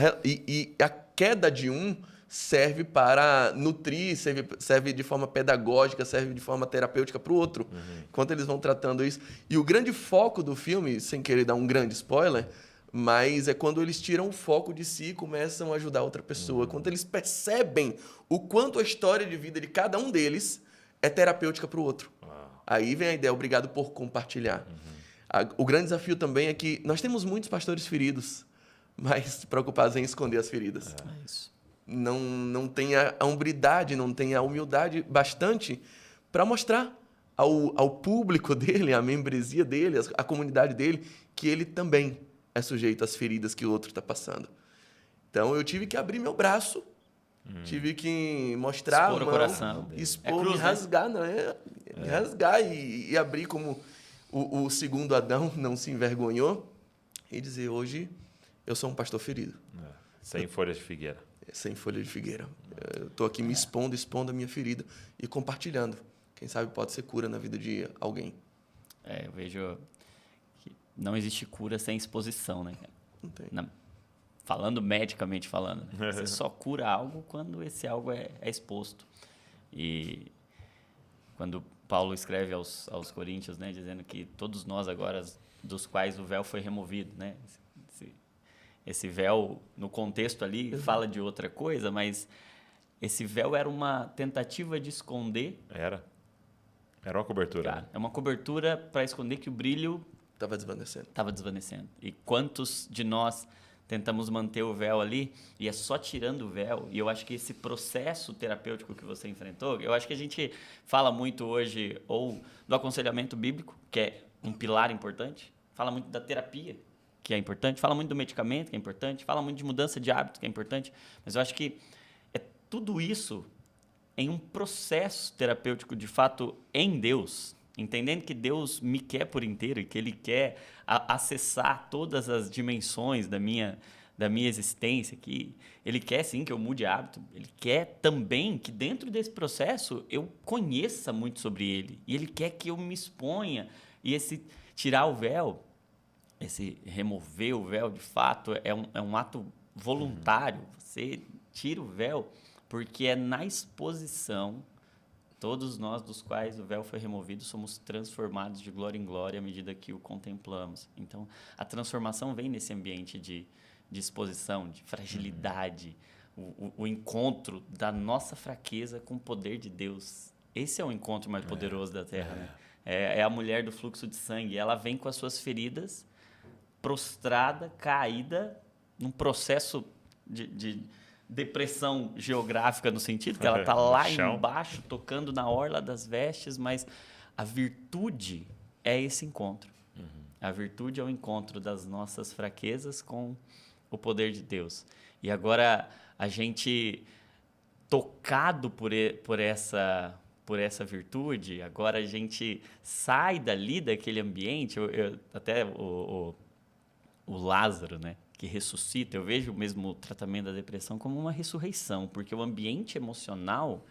a queda de um serve para nutrir, serve de forma pedagógica, serve de forma terapêutica para o outro. Enquanto eles vão tratando isso. E o grande foco do filme, sem querer dar um grande spoiler, mas é quando eles tiram o foco de si e começam a ajudar outra pessoa. Quando eles percebem o quanto a história de vida de cada um deles é terapêutica para o outro. Aí vem a ideia, obrigado por compartilhar. O grande desafio também é que nós temos muitos pastores feridos, mas preocupados em esconder as feridas. É isso. Não tem a hombridade, não tem a humildade bastante para mostrar ao público dele, à membresia dele, à comunidade dele, que ele também é sujeito às feridas que o outro está passando. Então, eu tive que abrir meu braço, tive que mostrar Expor a o mão, coração. expor, É cruz, me né? rasgar, me rasgar e abrir como o segundo Adão não se envergonhou e dizer, hoje eu sou um pastor ferido. Sem folhas de figueira. Sem folha de figueira. Eu estou aqui me expondo a minha ferida e compartilhando. Quem sabe pode ser cura na vida de alguém. Eu vejo que não existe cura sem exposição, né? Não tem. Falando medicamente falando, né? Você só cura algo quando esse algo é exposto. E quando Paulo escreve aos Coríntios, né, dizendo que todos nós agora, dos quais o véu foi removido, né? Esse véu, no contexto ali, fala de outra coisa, mas esse véu era uma tentativa de esconder. Era uma cobertura. Cara, é uma cobertura para esconder que o brilho Estava desvanecendo. estava desvanecendo. E quantos de nós tentamos manter o véu ali e é só tirando o véu? E eu acho que esse processo terapêutico que você enfrentou, eu acho que a gente fala muito hoje ou do aconselhamento bíblico, que é um pilar importante, fala muito da terapia, que é importante, fala muito do medicamento, que é importante, fala muito de mudança de hábito, que é importante, mas eu acho que é tudo isso em um processo terapêutico, de fato, em Deus, entendendo que Deus me quer por inteiro e que Ele quer acessar todas as dimensões da minha existência, que Ele quer, sim, que eu mude hábito, Ele quer também que dentro desse processo eu conheça muito sobre Ele, e Ele quer que eu me exponha, e esse tirar o véu, esse remover o véu, de fato, é um ato voluntário. Você tira o véu porque é na exposição, todos nós dos quais o véu foi removido, somos transformados de glória em glória à medida que o contemplamos. Então, a transformação vem nesse ambiente de exposição, de fragilidade, o encontro da nossa fraqueza com o poder de Deus. Esse é o encontro mais poderoso da Terra, né? É a mulher do fluxo de sangue. Ela vem com as suas feridas, prostrada, caída, num processo de depressão geográfica, no sentido que ela está lá embaixo, tocando na orla das vestes, mas a virtude é esse encontro. A virtude é o encontro das nossas fraquezas com o poder de Deus. E agora, a gente, tocado por essa virtude, agora a gente sai dali, daquele ambiente. Até o Lázaro, né, que ressuscita, eu vejo mesmo o tratamento da depressão como uma ressurreição, porque o ambiente emocional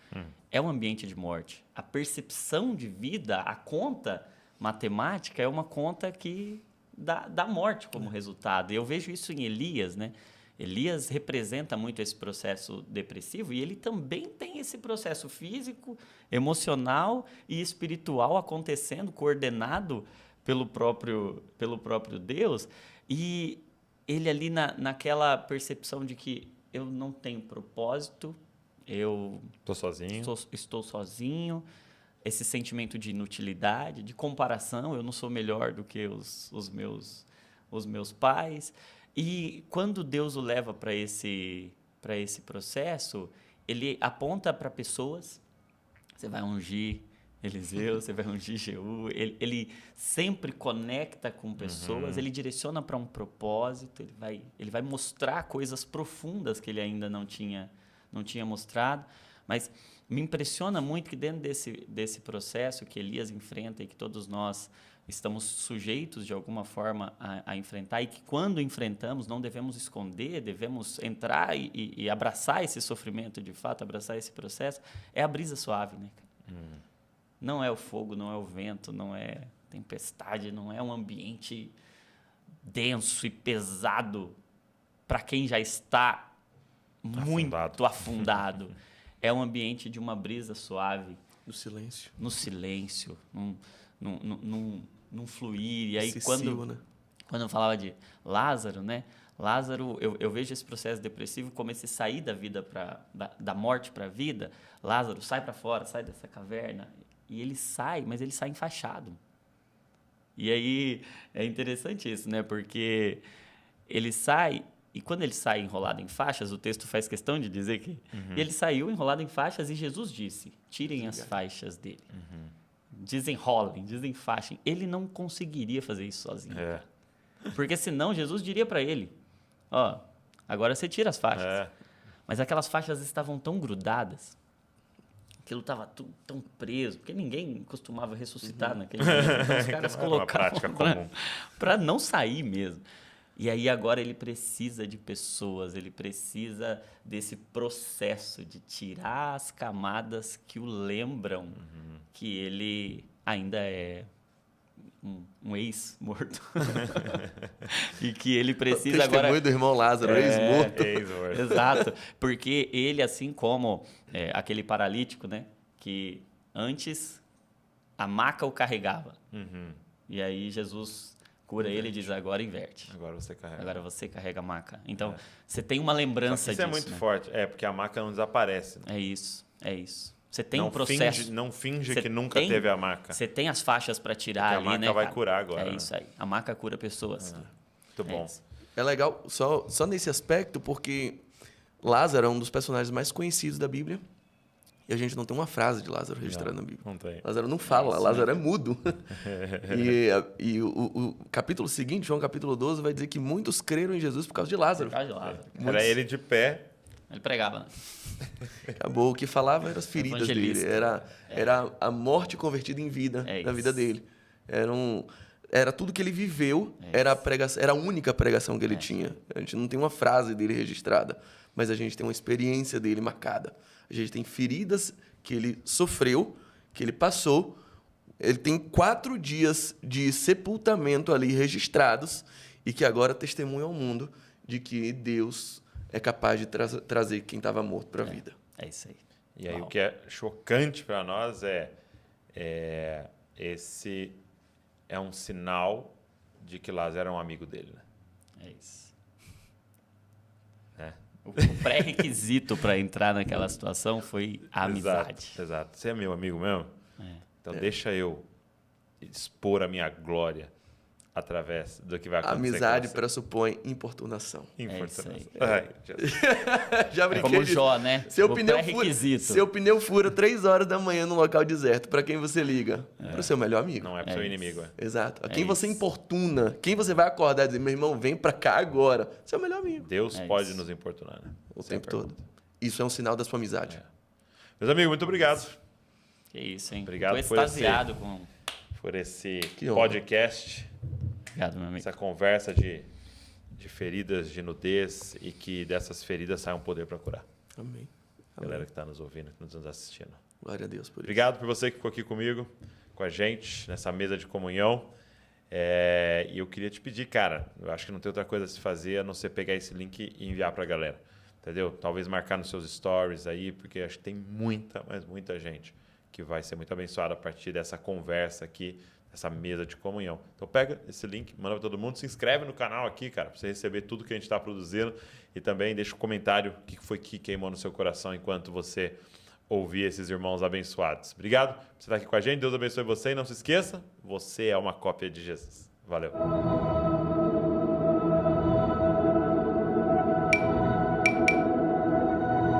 é um ambiente de morte. A percepção de vida, a conta matemática é uma conta que dá morte como resultado. E eu vejo isso em Elias, né? Elias representa muito esse processo depressivo e ele também tem esse processo físico, emocional e espiritual acontecendo, coordenado pelo próprio Deus. E ele ali naquela percepção de que eu não tenho propósito, eu estou sozinho, esse sentimento de inutilidade, de comparação, eu não sou melhor do que os meus pais. E quando Deus o leva para esse processo, ele aponta para pessoas, você vai ungir Eliseu, você vai ungir Jeú, ele sempre conecta com pessoas, ele direciona para um propósito, ele vai mostrar coisas profundas que ele ainda não tinha mostrado, mas me impressiona muito que dentro desse processo que Elias enfrenta e que todos nós estamos sujeitos de alguma forma a enfrentar, e que quando enfrentamos não devemos esconder, devemos entrar e abraçar esse sofrimento de fato, abraçar esse processo, é a brisa suave, né? Não é o fogo, não é o vento, não é tempestade, não é um ambiente denso e pesado para quem já está muito afundado. É um ambiente de uma brisa suave. No silêncio. No silêncio, num fluir. E aí, Excessivo, né? quando eu falava de Lázaro, né? Lázaro, eu vejo esse processo depressivo como esse sair da vida da morte para a vida. Lázaro sai para fora, sai dessa caverna. E ele sai, mas ele sai enfaixado. E aí é interessante isso, né? Porque ele sai, e quando ele sai enrolado em faixas, o texto faz questão de dizer que ele saiu enrolado em faixas e Jesus disse: tirem as faixas dele. Desenrolem, desenfaixem. Ele não conseguiria fazer isso sozinho. Porque senão Jesus diria para ele: ó, agora você tira as faixas. Mas aquelas faixas estavam tão grudadas, aquilo estava tão preso, porque ninguém costumava ressuscitar naquele momento. Então os caras colocavam para não sair mesmo. E aí agora ele precisa de pessoas, ele precisa desse processo de tirar as camadas que o lembram que ele ainda é um ex-morto. E que ele precisa agora... Testemunho do irmão Lázaro, ex-morto. Exato. Porque ele, assim como aquele paralítico, né? Que antes a maca o carregava. E aí Jesus cura ele e diz: agora inverte. Agora você carrega. Agora você carrega a maca. Então, você tem uma lembrança disso. Isso é muito forte. Porque a maca não desaparece. Né? É isso. Você tem um processo. Não finge que nunca teve a maca. Você tem as faixas para tirar ali, né? A maca vai curar agora. É isso aí. A maca cura pessoas. Muito bom. É legal só nesse aspecto, porque Lázaro é um dos personagens mais conhecidos da Bíblia. E a gente não tem uma frase de Lázaro registrada na Bíblia. Não tem. Lázaro não fala, Lázaro é mudo. E o capítulo seguinte, João capítulo 12, vai dizer que muitos creram em Jesus por causa de Lázaro. Por causa de Lázaro. Era ele de pé. Ele pregava, né? Acabou. O que falava eram as feridas dele. Era a morte convertida em vida na vida dele. Era tudo que ele viveu, era a única pregação que ele tinha. A gente não tem uma frase dele registrada, mas a gente tem uma experiência dele marcada. A gente tem feridas que ele sofreu, que ele passou. Ele tem 4 dias de sepultamento ali registrados e que agora testemunha ao mundo de que Deus é capaz de trazer quem estava morto para a vida. É isso aí. E aí o que é chocante para nós esse é um sinal de que Lázaro era um amigo dele. Né? É isso. O pré-requisito para entrar naquela situação foi a amizade. Exato. Você é meu amigo mesmo? Então deixa eu expor a minha glória através do que vai acontecer. Amizade pressupõe importunação. Ai, já brinquei como Jó, né? Seu pneu fura 3 horas da manhã num local deserto. Para quem você liga? Para o seu melhor amigo. Não é para o seu inimigo. Exato. A quem você importuna, quem você vai acordar e dizer: meu irmão, vem para cá agora. Seu melhor amigo. Deus pode nos importunar. Né? O tempo todo. Isso é um sinal da sua amizade. Meus amigos, muito obrigado. Que isso, hein? Obrigado por esse podcast. Obrigado, meu amigo. Essa conversa de feridas, de nudez, e que dessas feridas saia um poder para curar. Amém. Galera que está nos ouvindo, que nos assistindo. Glória a Deus por isso. Obrigado por você que ficou aqui comigo, com a gente, nessa mesa de comunhão. E eu queria te pedir, cara, eu acho que não tem outra coisa a se fazer a não ser pegar esse link e enviar para a galera. Entendeu? Talvez marcar nos seus stories aí, porque acho que tem muita, mas muita gente que vai ser muito abençoada a partir dessa conversa aqui, essa mesa de comunhão. Então pega esse link, manda para todo mundo, se inscreve no canal aqui, cara, para você receber tudo que a gente está produzindo, e também deixa um comentário o que foi que queimou no seu coração enquanto você ouvir esses irmãos abençoados. Obrigado por você estar aqui com a gente, Deus abençoe você, e não se esqueça, você é uma cópia de Jesus. Valeu!